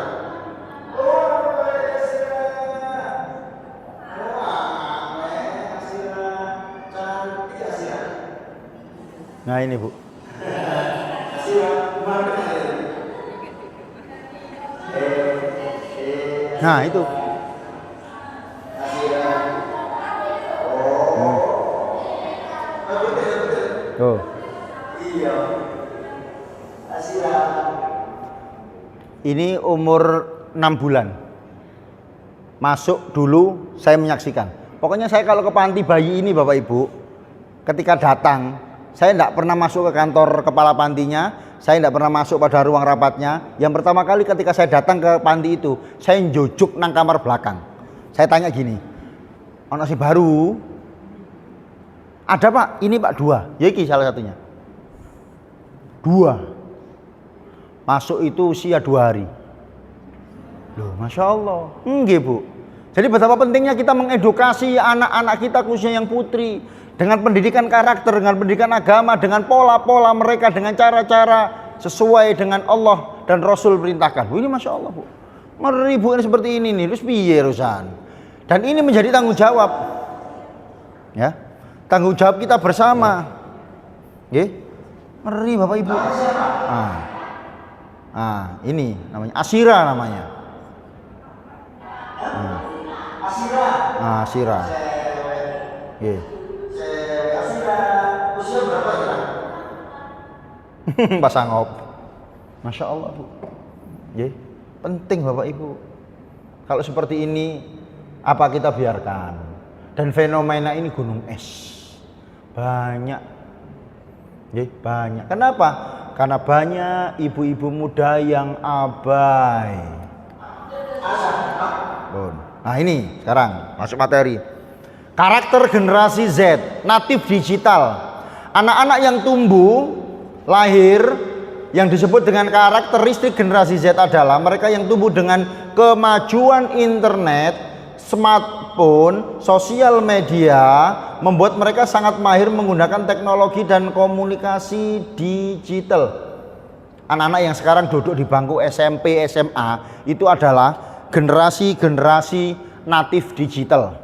S1: Nah ini Bu. Nah itu. Tuh. Ini umur 6 bulan. Masuk dulu saya menyaksikan. Pokoknya saya kalau ke panti bayi ini Bapak Ibu, ketika datang saya tidak pernah masuk ke kantor kepala pantinya, saya tidak pernah masuk pada ruang rapatnya. Yang pertama kali ketika saya datang ke panti itu, saya njojuk nang kamar belakang. Saya tanya gini, ono si baru? Ada Pak, ini Pak 2. Ya iki salah satunya. 2. Masuk itu usia 2 hari. Loh, Masya Allah. Nggih Bu. Jadi betapa pentingnya kita mengedukasi anak-anak kita khususnya yang putri. Dengan pendidikan karakter, dengan pendidikan agama, dengan pola-pola mereka, dengan cara-cara sesuai dengan Allah dan Rasul perintahkan. Ini Masya Allah Bu. Ngeri Bu, ini seperti ini nih, terus piye urusan. Dan ini menjadi tanggung jawab. Ya, tanggung jawab kita bersama. Nggih. Ngeri Bapak Ibu. Ini namanya Asira namanya. Asira. Nggih. Usia berapa ya? Pasangop. Masya Allah Bu. Ye, penting Bapak Ibu. Kalau seperti ini, apa kita biarkan? Dan fenomena ini gunung es. Banyak. Ye, banyak. Kenapa? Karena banyak ibu-ibu muda yang abai. Bon. Nah ini sekarang masuk materi. Karakter generasi Z, natif digital. Anak-anak yang tumbuh, lahir, yang disebut dengan karakteristik generasi Z adalah mereka yang tumbuh dengan kemajuan internet, smartphone, sosial media, membuat mereka sangat mahir menggunakan teknologi dan komunikasi digital. Anak-anak yang sekarang duduk di bangku SMP, SMA itu adalah generasi natif digital.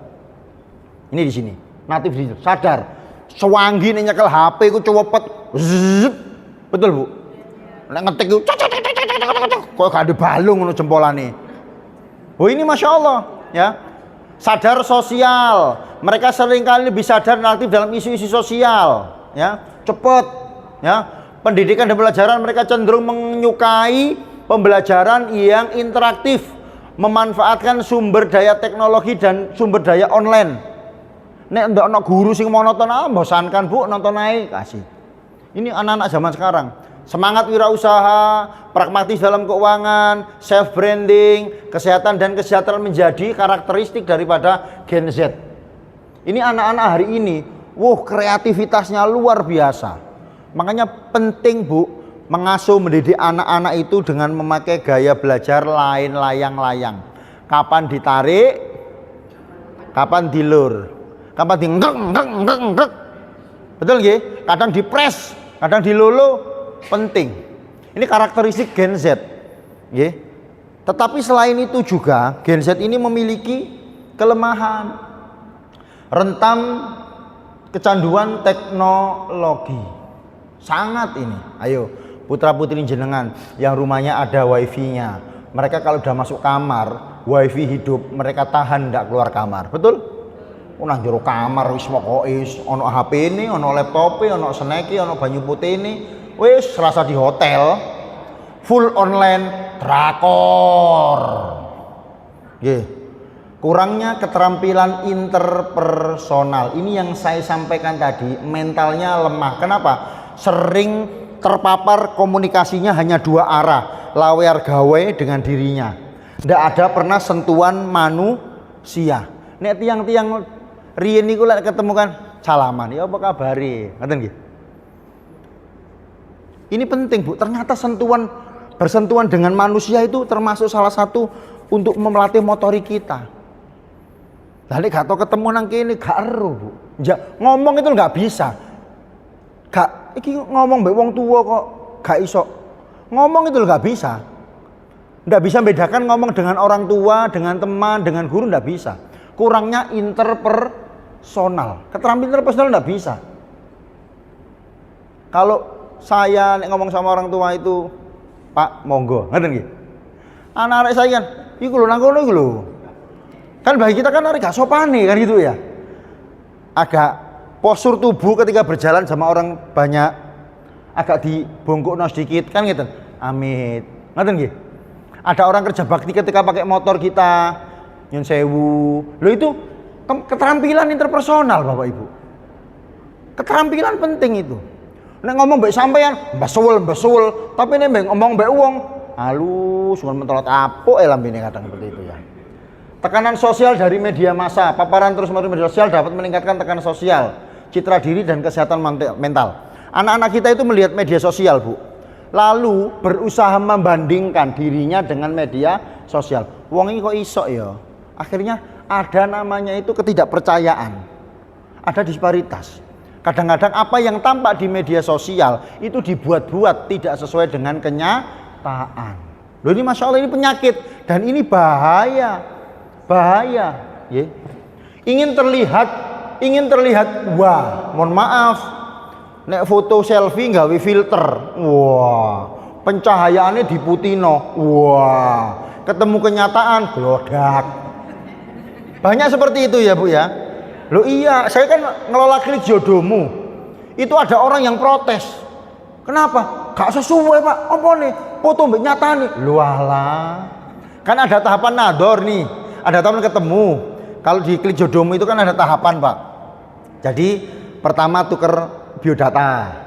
S1: Ini di sini, natif digital. Sadar, sewangi nih nyekel HP ku cepet. Betul, Bu? Nek ngetik ku kok gak ada balung ngono jempolane. Oh, ini Masya Allah, ya. Sadar sosial. Mereka seringkali lebih sadar dan aktif dalam isu-isu sosial, ya. Cepet, ya. Pendidikan dan pembelajaran mereka cenderung menyukai pembelajaran yang interaktif, memanfaatkan sumber daya teknologi dan sumber daya online. Nek ndak ana guru sing monoton, bosankan Bu, nonton ae kasih. Ini anak-anak zaman sekarang. Semangat wirausaha, pragmatis dalam keuangan, self branding, kesehatan dan kesejahteraan menjadi karakteristik daripada Gen Z. Ini anak-anak hari ini, kreativitasnya luar biasa. Makanya penting Bu, mengasuh mendidik anak-anak itu dengan memakai gaya belajar lain layang-layang. Kapan ditarik, kapan dilur, kapan di ngek. Betul nggih? Kadang dipres, kadang dilolo, penting. Ini karakteristik Gen Z. Nggih. Tetapi selain itu juga Gen Z ini memiliki kelemahan, rentan kecanduan teknologi. Sangat ini. Ayo, putra-putri jenengan yang rumahnya ada wifi-nya. Mereka kalau udah masuk kamar, wifi hidup, mereka tahan ndak keluar kamar. Betul? Nang jero kamar wis pokoke ono HP-ne, ono laptop-e, ono snack-e, ono banyu putih-ne. Wis serasa di hotel. Full online drakor. Nggih. Kurangnya keterampilan interpersonal. Ini yang saya sampaikan tadi, mentalnya lemah. Kenapa? Sering terpapar komunikasinya hanya dua arah, lawar gawe dengan dirinya. Tidak ada pernah sentuhan manusia. Nek tiang-tiang riyen niku lek ketemu kan salaman, ya apa kabare? Ngoten nggih. Ini penting Bu, ternyata bersentuhan dengan manusia itu termasuk salah satu untuk melatih motorik kita. Lah nek gak tau ketemu nang kene gak ero Bu. Ngomong itu nggak bisa. Iki ngomong mbek wong tua kok gak iso. Ngomong itu nggak bisa. Nggak bisa bedakan ngomong dengan orang tua, dengan teman, dengan guru, nggak bisa. Kurangnya interpersonal. Keterampilan interpersonal nggak bisa. Kalau saya ngomong sama orang tua itu, Pak, monggo, ngerti nggih? Anak-anak saya kan, iku lho nang kono iku lho. Kan bagi kita kan arek gak sopane kan gitu ya. Agak postur tubuh ketika berjalan sama orang banyak agak dibongkokno sedikit kan gitu. Amit. Ngoten nggih. Ada orang kerja bakti ketika pakai motor kita nyun sewu. Lho itu keterampilan interpersonal Bapak Ibu. Keterampilan penting itu. Nek ngomong mbek sampean mbasuwul, tapi nek ngomong mbek wong halus, mentolot apuk lambene kadang seperti itu ya. Tekanan sosial dari media massa, paparan terus-menerus media sosial dapat meningkatkan tekanan sosial, citra diri dan kesehatan mental. Anak-anak kita itu melihat media sosial, Bu. Lalu berusaha membandingkan dirinya dengan media sosial. Wong ini kok iso ya? Akhirnya ada namanya itu ketidakpercayaan. Ada disparitas. Kadang-kadang apa yang tampak di media sosial itu dibuat-buat tidak sesuai dengan kenyataan. Loh ini Masya Allah ini penyakit dan ini bahaya. Ya. Ingin terlihat wah, mohon maaf, nek foto selfie nggawe filter, wah, pencahayaannya diputino, wah, ketemu kenyataan glodak. Banyak seperti itu ya Bu ya. Loh iya, saya kan ngelola klik jodohmu. Itu ada orang yang protes. Kenapa? Gak sesuai Pak. Apa nih? Foto mbak nyata nih. Loh alah. Kan ada tahapan nador nih. Ada tahapan ketemu. Kalau di klik jodohmu itu kan ada tahapan Pak. Jadi pertama tuker biodata.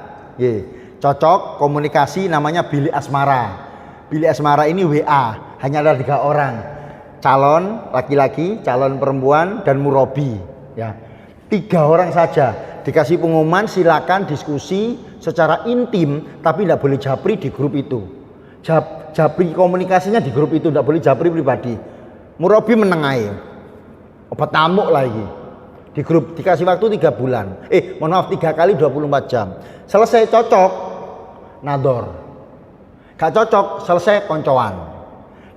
S1: Cocok komunikasi namanya bilik asmara. Bilik asmara ini WA. Hanya ada 3 orang. calon laki-laki, calon perempuan, dan murabi. Ya, 3 orang saja dikasih pengumuman, silakan diskusi secara intim, tapi tidak boleh japri di grup itu. Japri komunikasinya di grup itu, tidak boleh japri pribadi. Murabi menengahi, obat nyamuk lagi. Di grup dikasih waktu 3 bulan. Mohon maaf, 3 kali 24 jam. Selesai cocok, nador. Gak cocok, selesai koncoan.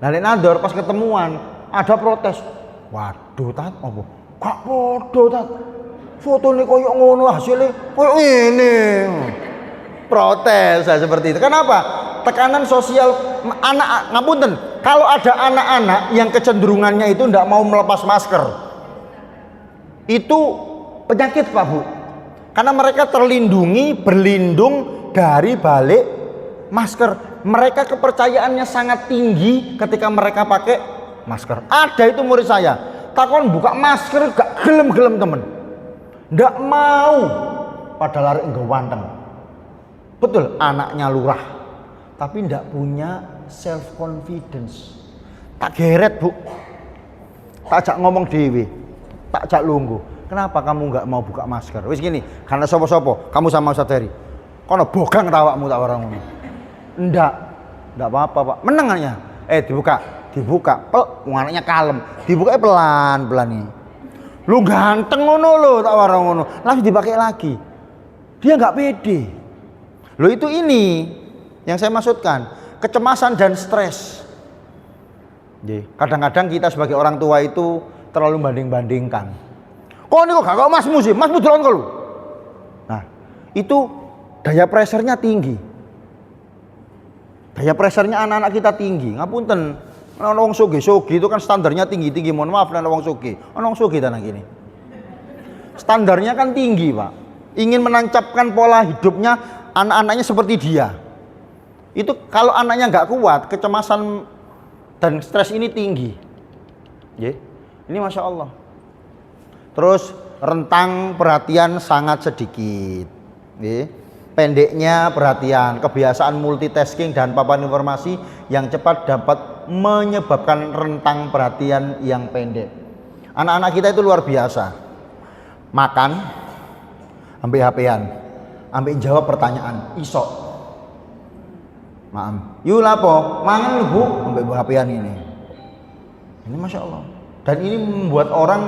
S1: Nah, nador pas ketemuan ada protes. Waduh, tat apa? Gak podo, tat. Fotone koyo ngono, hasilnya koyo ini. Protes seperti itu. Kenapa? Tekanan sosial anak, ngapunten. Kalau ada anak-anak yang kecenderungannya itu tidak mau melepas masker, itu penyakit, Pak Bu. Karena mereka berlindung dari balik masker. Mereka kepercayaannya sangat tinggi ketika mereka pakai masker. Ada itu murid saya, takon buka masker gak gelem-gelem temen, ndak mau, pada lari enggak wanteng. Betul, anaknya lurah, tapi ndak punya self confidence. Tak geret, Bu, tak ajak ngomong dewi, tak ajak lungguh. Kenapa kamu nggak mau buka masker? Wis gini, karena sopo-sopo, kamu sama Ustaz Heri. Kono bogang tawakmu tak orang ngono. Enggak apa-apa, Pak. Menengannya. Dibuka. Anaknya kalem. Dibuka pelan-pelan nih. Lu ganteng ngono lo, tak orang ngono. Langsung dipakai lagi. Dia nggak pede. Lo itu ini yang saya maksudkan, kecemasan dan stres. Kadang-kadang kita sebagai orang tua itu terlalu banding-bandingkan. Kok ini kok gak masmu sih? Masmu dolan kok lu. Nah, itu daya pressernya tinggi. Daya pressernya anak-anak kita tinggi. Ngapunten, ana wong soge itu kan standarnya tinggi. Mohon maaf ana wong soge. Ana wong soge tanah gini. Standarnya kan tinggi, Pak. Ingin menancapkan pola hidupnya anak-anaknya seperti dia. Itu kalau anaknya nggak kuat, kecemasan dan stres ini tinggi. Ini Masya Allah. Terus rentang perhatian sangat sedikit. Pendeknya perhatian, kebiasaan multitasking dan paparan informasi yang cepat dapat menyebabkan rentang perhatian yang pendek. Anak-anak kita itu luar biasa. Makan, ambil HP-an, ambil jawab pertanyaan, isok. Maaf, yuk lapo, mangan lu Bu, ambil HP-an ini. Ini Masya Allah. Dan ini membuat orang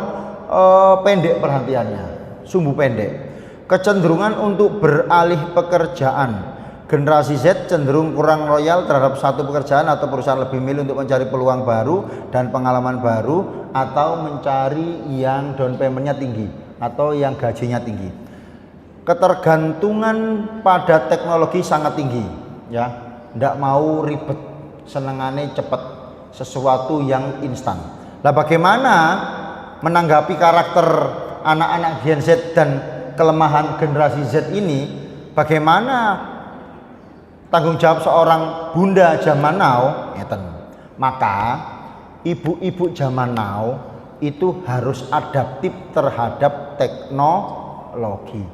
S1: pendek perhatiannya, sumbu pendek. Kecenderungan untuk beralih pekerjaan. Generasi Z cenderung kurang loyal terhadap satu pekerjaan atau perusahaan, lebih milih untuk mencari peluang baru dan pengalaman baru, atau mencari yang down payment-nya tinggi atau yang gajinya tinggi. Ketergantungan pada teknologi sangat tinggi, ya. Ndak mau ribet, senengane cepet, sesuatu yang instan. Lah bagaimana menanggapi karakter anak-anak Gen Z dan kelemahan generasi Z ini? Bagaimana tanggung jawab seorang bunda zaman now? Maka ibu-ibu zaman now itu harus adaptif terhadap teknologi.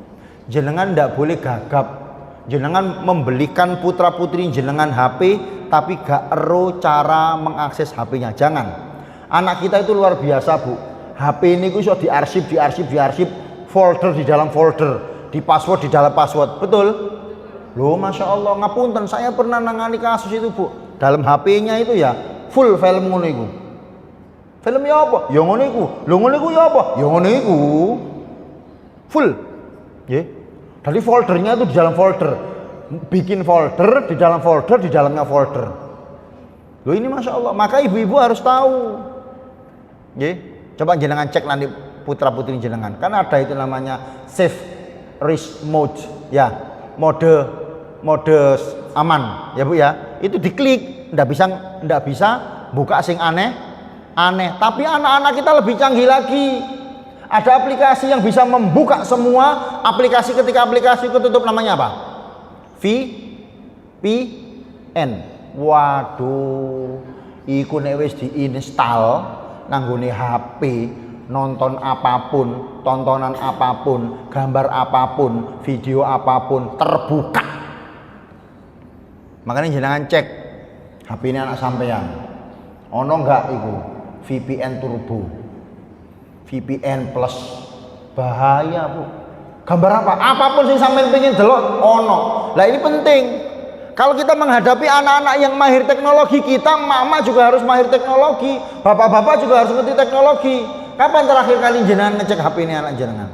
S1: Jenengan ndak boleh gagap. Jenengan membelikan putra putri jenengan HP tapi gak ero cara mengakses HP-nya. Jangan. Anak kita itu luar biasa, Bu. HP ini iso diarsip, folder di dalam folder, di password di dalam password. Betul? Loh, Masya Allah, ngapunten, saya pernah nangani kasus itu, Bu. Dalam HP-nya itu ya full film ngono iku. Film ya apa? Ya ngono iku. Lho ngono iku ya apa? Ya ngono iku. Full. Nggih. Jadi foldernya itu di dalam folder. Bikin folder di dalam folder, di dalamnya folder. Loh ini Masya Allah. Maka ibu-ibu harus tahu. Nggih. Coba jenengan cek nanti putra putri jenengan, kan ada itu namanya safe risk mode, ya, mode aman, ya Bu ya. Itu diklik, ndak bisa buka sing aneh. Tapi anak-anak kita lebih canggih lagi. Ada aplikasi yang bisa membuka semua aplikasi. Ketika aplikasi ketutup, namanya apa? VPN. Waduh, iku nek wis diinstal nanggone HP, nonton apapun, tontonan apapun, gambar apapun, video apapun terbuka. Makanya jangan cek HP ini anak sampean. Ono enggak iku VPN turbo, VPN plus, bahaya Bu. Gambar apa? Apapun sih sampean pengen delok ono. Lah ini penting. Kalau kita menghadapi anak-anak yang mahir teknologi, kita mama juga harus mahir teknologi, bapak-bapak juga harus ngerti teknologi. Kapan terakhir kali jenengan ngecek HP ini anak jenengan?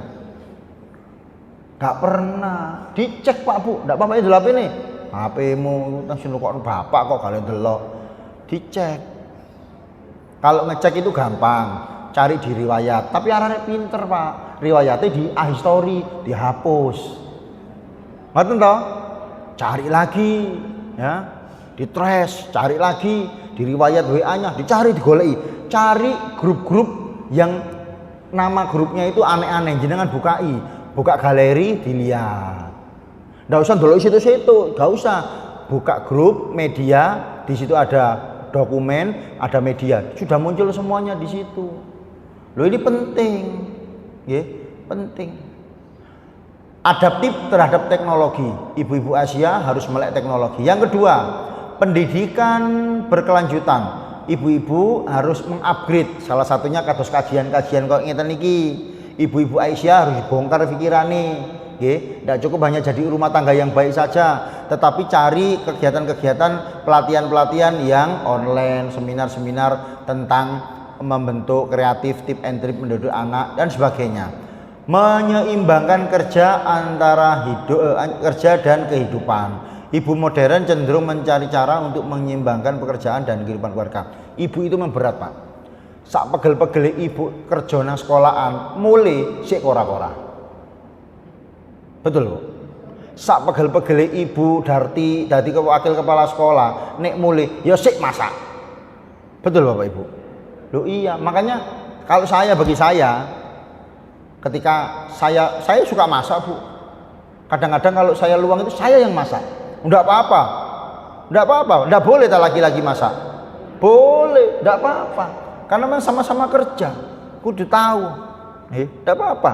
S1: Gak pernah. Dicek Pak Bu, ndak apa-apa delok HP ini. HP-mu langsung kok bapak kok kalian delok. Dicek. Kalau ngecek itu gampang, cari di riwayat. Tapi arane pinter Pak, riwayatnya di history, dihapus. Ngoten toh? Cari lagi, ya, di trace, cari lagi di riwayat WA-nya, dicari, digoleki, cari grup-grup yang nama grupnya itu aneh-aneh, jenengan buka galeri, dilihat. Nggak usah dulu situ-situ, nggak usah buka grup media, di situ ada dokumen, ada media, sudah muncul semuanya di situ. Loh ini penting, ya, penting. Adaptif terhadap teknologi. Ibu-ibu Asia harus melek teknologi. Yang kedua, pendidikan berkelanjutan. Ibu-ibu harus mengupgrade. Salah satunya kados kajian-kajian kok ngeten niki. Ibu-ibu Aisyah harus dibongkar pikirane. Nggih, tidak cukup hanya jadi rumah tangga yang baik saja, tetapi cari kegiatan-kegiatan pelatihan-pelatihan yang online, seminar-seminar tentang membentuk kreatif, tip and trik mendidik anak dan sebagainya. Menyeimbangkan kerja antara kerja dan kehidupan. Ibu modern cenderung mencari cara untuk menyeimbangkan pekerjaan dan kehidupan keluarga. Ibu itu memberat Pak. Sak pegel-pegele ibu kerja nang sekolahan mulai sik kora-kora. Betul Bu? Sak pegel-pegele ibu dadi wakil kepala sekolah nek mulai ya sik masak. Betul Bapak Ibu? Loh iya, makanya kalau bagi saya ketika saya suka masak Bu. Kadang-kadang kalau saya luang itu saya yang masak. Enggak apa-apa. Enggak apa-apa. Enggak boleh tak laki-laki masak. Boleh, enggak apa-apa. Karena memang sama-sama kerja. Kudu tahu. Enggak apa-apa.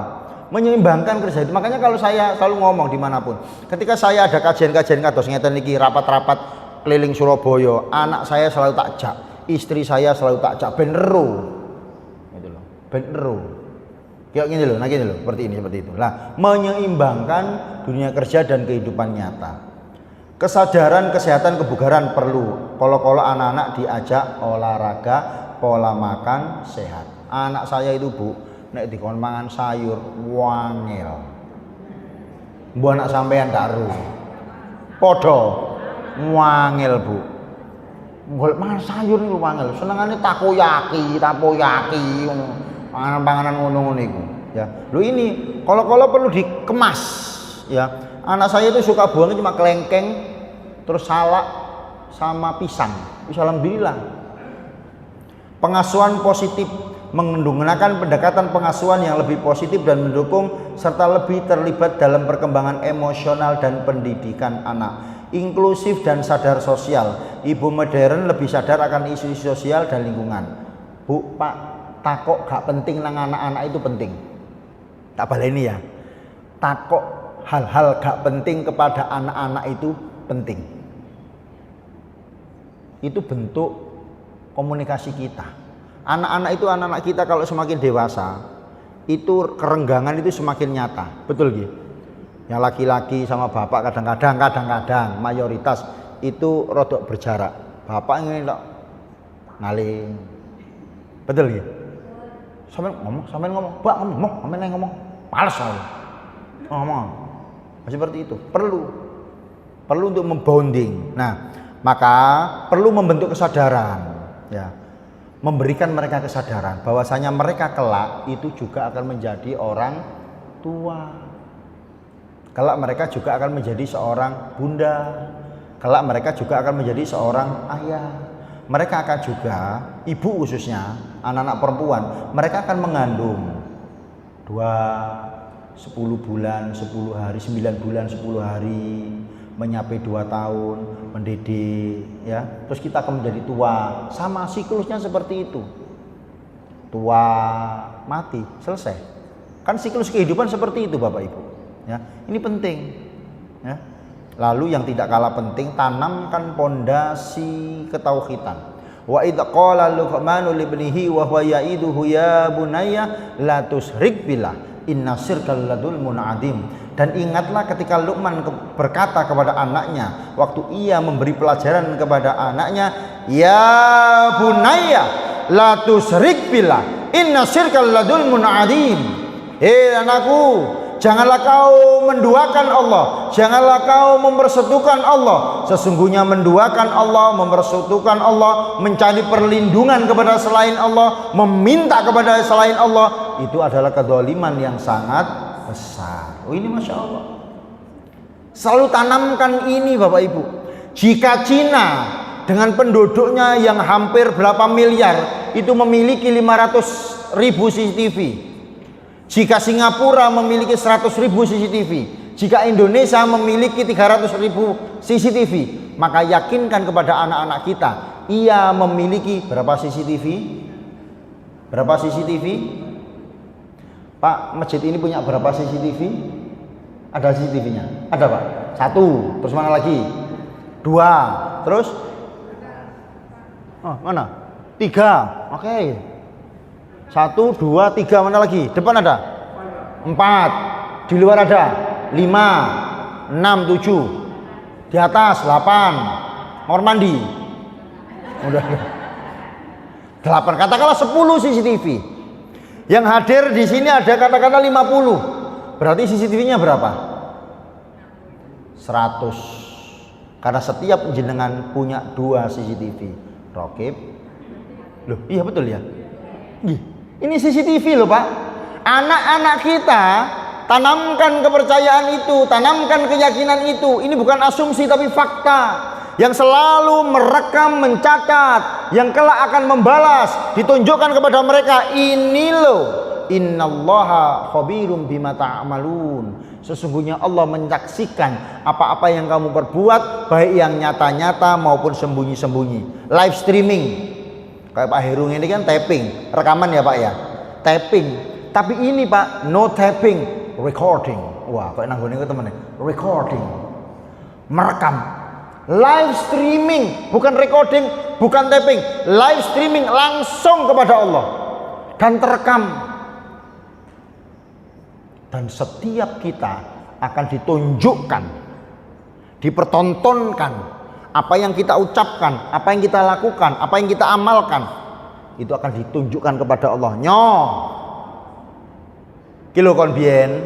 S1: Menyeimbangkan kerja itu. Makanya kalau saya selalu ngomong dimanapun. Ketika saya ada kajian-kajian kados ngeten iki rapat-rapat keliling Surabaya, anak saya selalu tak jak, istri saya selalu tak jak ben ero. Gitu loh. Ben ero. Kayak gini loh, seperti itu. Lah, menyeimbangkan dunia kerja dan kehidupan nyata. Kesadaran kesehatan kebugaran perlu. Kalau anak-anak diajak olahraga, pola makan sehat. Anak saya itu Bu, nek dikon mangan sayur wangel. Mbok anak sampean karo. Padha wangel Bu. Golek mangan sayur niku wangel. Senengane takoyaki ngono. Panganan-panganan ngono-ngono iku ya. Lho ini kalau perlu dikemas ya. Anak saya itu suka buangnya cuma kelengkeng terus salak sama pisang. Alhamdulillah. Pengasuhan positif menggunakan pendekatan pengasuhan yang lebih positif dan mendukung serta lebih terlibat dalam perkembangan emosional dan pendidikan anak. Inklusif dan sadar sosial. Ibu modern lebih sadar akan isu-isu sosial dan lingkungan. Bu, Pak, takok gak penting nang anak-anak itu penting. Tak baleni ya. Takok hal-hal gak penting kepada anak-anak itu penting. Itu bentuk komunikasi kita. Anak-anak itu anak-anak kita kalau semakin dewasa, itu kerenggangan itu semakin nyata. Betul gitu. Yang laki-laki sama bapak kadang-kadang mayoritas itu rodok berjarak. Bapak ingin ngaling. Betul gitu. Sampai ngomong, Pak ngomong, males aku. Ngomong. Seperti itu. Perlu untuk membonding. Nah, maka perlu membentuk kesadaran, ya. Memberikan mereka kesadaran bahwasanya mereka kelak itu juga akan menjadi orang tua. Kelak mereka juga akan menjadi seorang bunda. Kelak mereka juga akan menjadi seorang ayah. Mereka akan juga, ibu khususnya, anak-anak perempuan, mereka akan mengandung 10 bulan, 10 hari, 9 bulan, 10 hari, menyapai 2 tahun, mendidik, ya. Terus kita akan menjadi tua, sama siklusnya seperti itu. Tua, mati, selesai. Kan siklus kehidupan seperti itu Bapak Ibu. Ya, ini penting. Ya. Lalu yang tidak kalah penting, tanamkan pondasi ketauhidan. Wa idz qala Luqmanu li ibnihi wa huwa ya'iduhu ya bunayya la tusyrik billah inna syirkal ladulmun adzim. Dan ingatlah ketika Luqman berkata kepada anaknya waktu ia memberi pelajaran kepada anaknya, ya bunayya la tusyrik billah inna syirkal ladulmun adzim. Anakku, janganlah kau menduakan Allah, janganlah kau mempersekutukan Allah. Sesungguhnya menduakan Allah, mempersekutukan Allah, mencari perlindungan kepada selain Allah, meminta kepada selain Allah, itu adalah kedzaliman yang sangat besar. Oh, ini Masya Allah. Selalu tanamkan ini Bapak Ibu. Jika Cina dengan penduduknya yang hampir berapa miliar itu memiliki 500.000 CCTV, jika Singapura memiliki 100.000 CCTV, jika Indonesia memiliki 300.000 CCTV, maka yakinkan kepada anak-anak kita, ia memiliki berapa CCTV? Berapa CCTV? Pak, masjid ini punya berapa CCTV? Ada CCTV-nya? Ada Pak? 1, terus mana lagi? 2, terus? Oh, mana? 3, oke. 1, 2, 3, mana lagi? Depan ada? 4, di luar ada? 5, 6, 7, di atas 8, kamar mandi udah 8, katakanlah 10 CCTV. Yang hadir di sini ada katakanlah 50, berarti CCTV-nya berapa? 100, karena setiap jenengan punya 2 CCTV. Rokib, loh iya betul ya. Ini CCTV loh Pak. Anak-anak kita tanamkan kepercayaan itu, tanamkan keyakinan itu. Ini bukan asumsi tapi fakta yang selalu merekam, mencatat, yang kelak akan membalas, ditunjukkan kepada mereka. Ini loh, innallaha khabirum bima ta'malun. Sesungguhnya Allah menyaksikan apa-apa yang kamu perbuat, baik yang nyata-nyata maupun sembunyi-sembunyi. Live streaming. Kayak Pak Heru ini kan tapping, rekaman ya Pak ya, tapping. Tapi ini Pak, no tapping, recording. Wah, kayak nanggung ini teman-teman, recording, merekam, live streaming, bukan recording, bukan tapping, live streaming langsung kepada Allah dan terekam. Dan setiap kita akan ditunjukkan, dipertontonkan. Apa yang kita ucapkan, apa yang kita lakukan, apa yang kita amalkan, itu akan ditunjukkan kepada Allah. Nyoh, kilo konbien,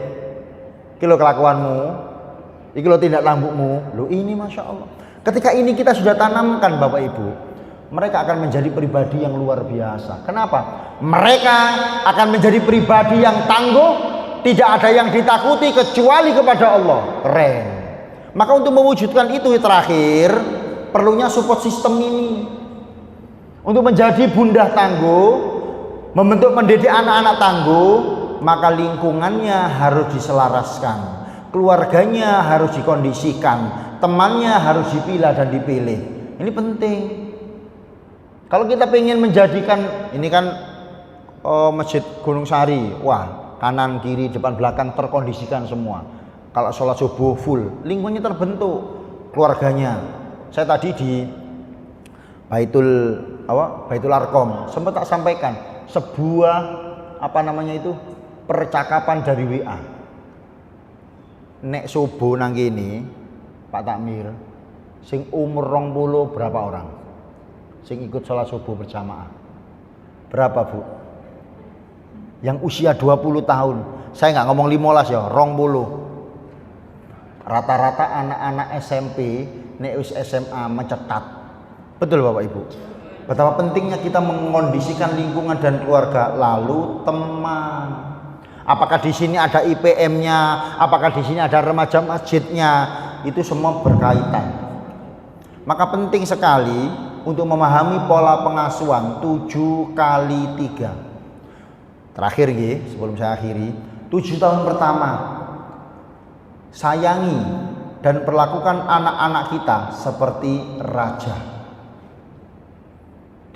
S1: kilo kelakuanmu, kilo tindak lambukmu. Loh ini Masya Allah. Ketika ini kita sudah tanamkan Bapak Ibu, mereka akan menjadi pribadi yang luar biasa. Kenapa? Mereka akan menjadi pribadi yang tangguh, tidak ada yang ditakuti kecuali kepada Allah. Keren. Maka untuk mewujudkan itu terakhir perlunya support system ini. Untuk menjadi bunda tangguh, membentuk mendidik anak-anak tangguh, maka lingkungannya harus diselaraskan, keluarganya harus dikondisikan, temannya harus dipilah dan dipilih. Ini penting. Kalau kita ingin menjadikan ini kan Masjid Gunung Sari, wah kanan kiri depan belakang terkondisikan semua. Kalau sholat subuh full, lingkungannya terbentuk, keluarganya. Saya tadi di Baitul Arkom sempat tak sampaikan sebuah percakapan dari WA. Nek subuh nang kene Pak Takmir, sing umur 20 berapa orang? Sing ikut sholat subuh berjamaah. Berapa Bu? Yang usia 20 tahun. Saya nggak ngomong 15 ya, 20. Rata-rata anak-anak SMP, nek wis SMA mencetat. Betul Bapak Ibu. Betapa pentingnya kita mengkondisikan lingkungan dan keluarga, lalu teman. Apakah di sini ada IPM-nya, apakah di sini ada remaja masjidnya, itu semua berkaitan. Maka penting sekali untuk memahami pola pengasuhan 7x3. Terakhir sebelum saya akhiri, 7 tahun pertama sayangi dan perlakukan anak-anak kita seperti raja.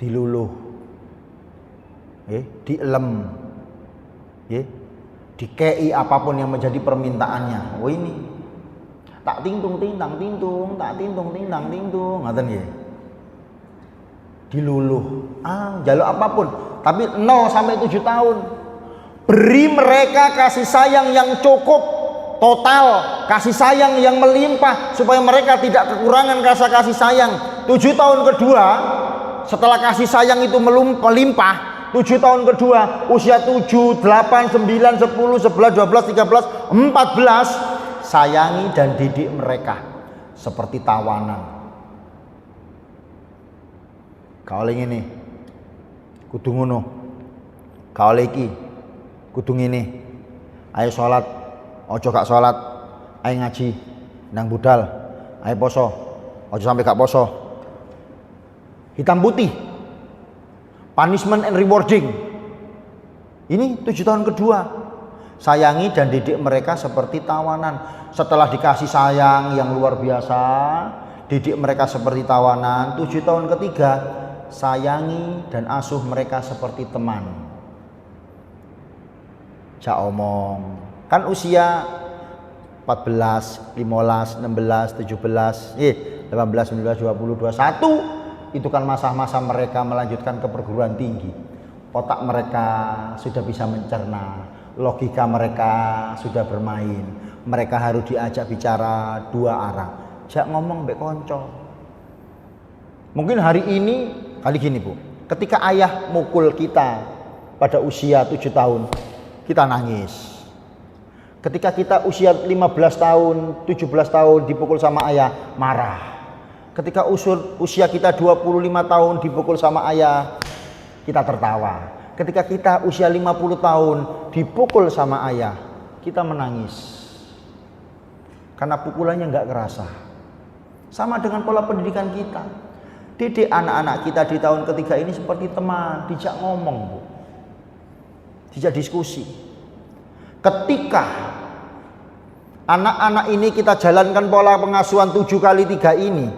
S1: Diluluh, dielem, dikei apapun yang menjadi permintaannya. Oh ini tak tingtung tintang tingtung, tak tingtung tintang tingtung, ngaten nggih. diluluh, jaluk apapun, tapi 0 sampai 7 tahun. Beri mereka kasih sayang yang cukup, total, kasih sayang yang melimpah, supaya mereka tidak kekurangan rasa kasih sayang. 7 tahun kedua, setelah kasih sayang itu melimpah, 7 tahun kedua, usia 7, 8, 9, 10, 11, 12, 13, 14, sayangi dan didik mereka seperti tawanan. Kau oleh ngene, kudu ngono. Kau oleh iki, kudu ngene. Ayo sholat, ojo gak sholat. Ayo ngaji, nang budal. Ayo poso, ojo sampai gak poso. Hitam putih, punishment and rewarding. Ini 7 tahun kedua. Sayangi dan didik mereka seperti tawanan. Setelah dikasih sayang yang luar biasa, didik mereka seperti tawanan. 7 tahun ketiga, sayangi dan asuh mereka seperti teman. Jak omong, kan usia 14, 15, 16, 17, 18, 19, 20, 21, itu kan masa-masa mereka melanjutkan ke perguruan tinggi. Otak mereka sudah bisa mencerna, logika mereka sudah bermain. Mereka harus diajak bicara 2 arah. Jak ngomong mbek konco. Mungkin hari ini kali gini Bu, ketika ayah mukul kita pada usia 7 tahun, kita nangis. Ketika kita usia 15 tahun, 17 tahun dipukul sama ayah, marah. Ketika usia kita 25 tahun dipukul sama ayah, kita tertawa. Ketika kita usia 50 tahun dipukul sama ayah, kita menangis. Karena pukulannya nggak kerasa. Sama dengan pola pendidikan kita. Didik anak-anak kita di tahun ketiga ini seperti teman, dijak ngomong, Bu. Dijak diskusi. Ketika anak-anak ini kita jalankan pola pengasuhan 7x3 ini,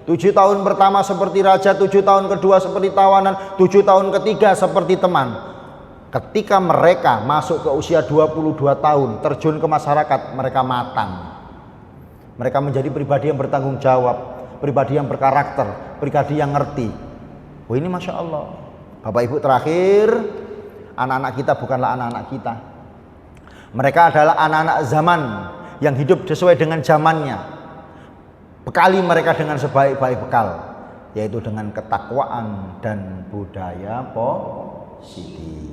S1: 7 tahun pertama seperti raja, 7 tahun kedua seperti tawanan, 7 tahun ketiga seperti teman. Ketika mereka masuk ke usia 22 tahun, terjun ke masyarakat, mereka matang. Mereka menjadi pribadi yang bertanggung jawab, pribadi yang berkarakter, pribadi yang ngerti. Oh, ini Masya Allah. Bapak Ibu, terakhir, anak-anak kita bukanlah anak-anak kita. Mereka adalah anak-anak zaman yang hidup sesuai dengan zamannya. Bekali mereka dengan sebaik-baik bekal, yaitu dengan ketakwaan dan budaya positif.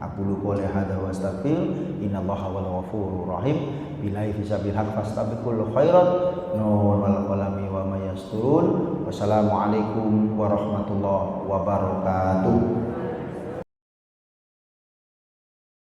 S1: Aku lupa oleh hadza wa astaghfir, innallaha wal ghafurur rahim, billahi fi sabil haq fastabiqul khairat, nun wal qalami wa may yasturun. Wassalamualaikum warahmatullahi wabarakatuh.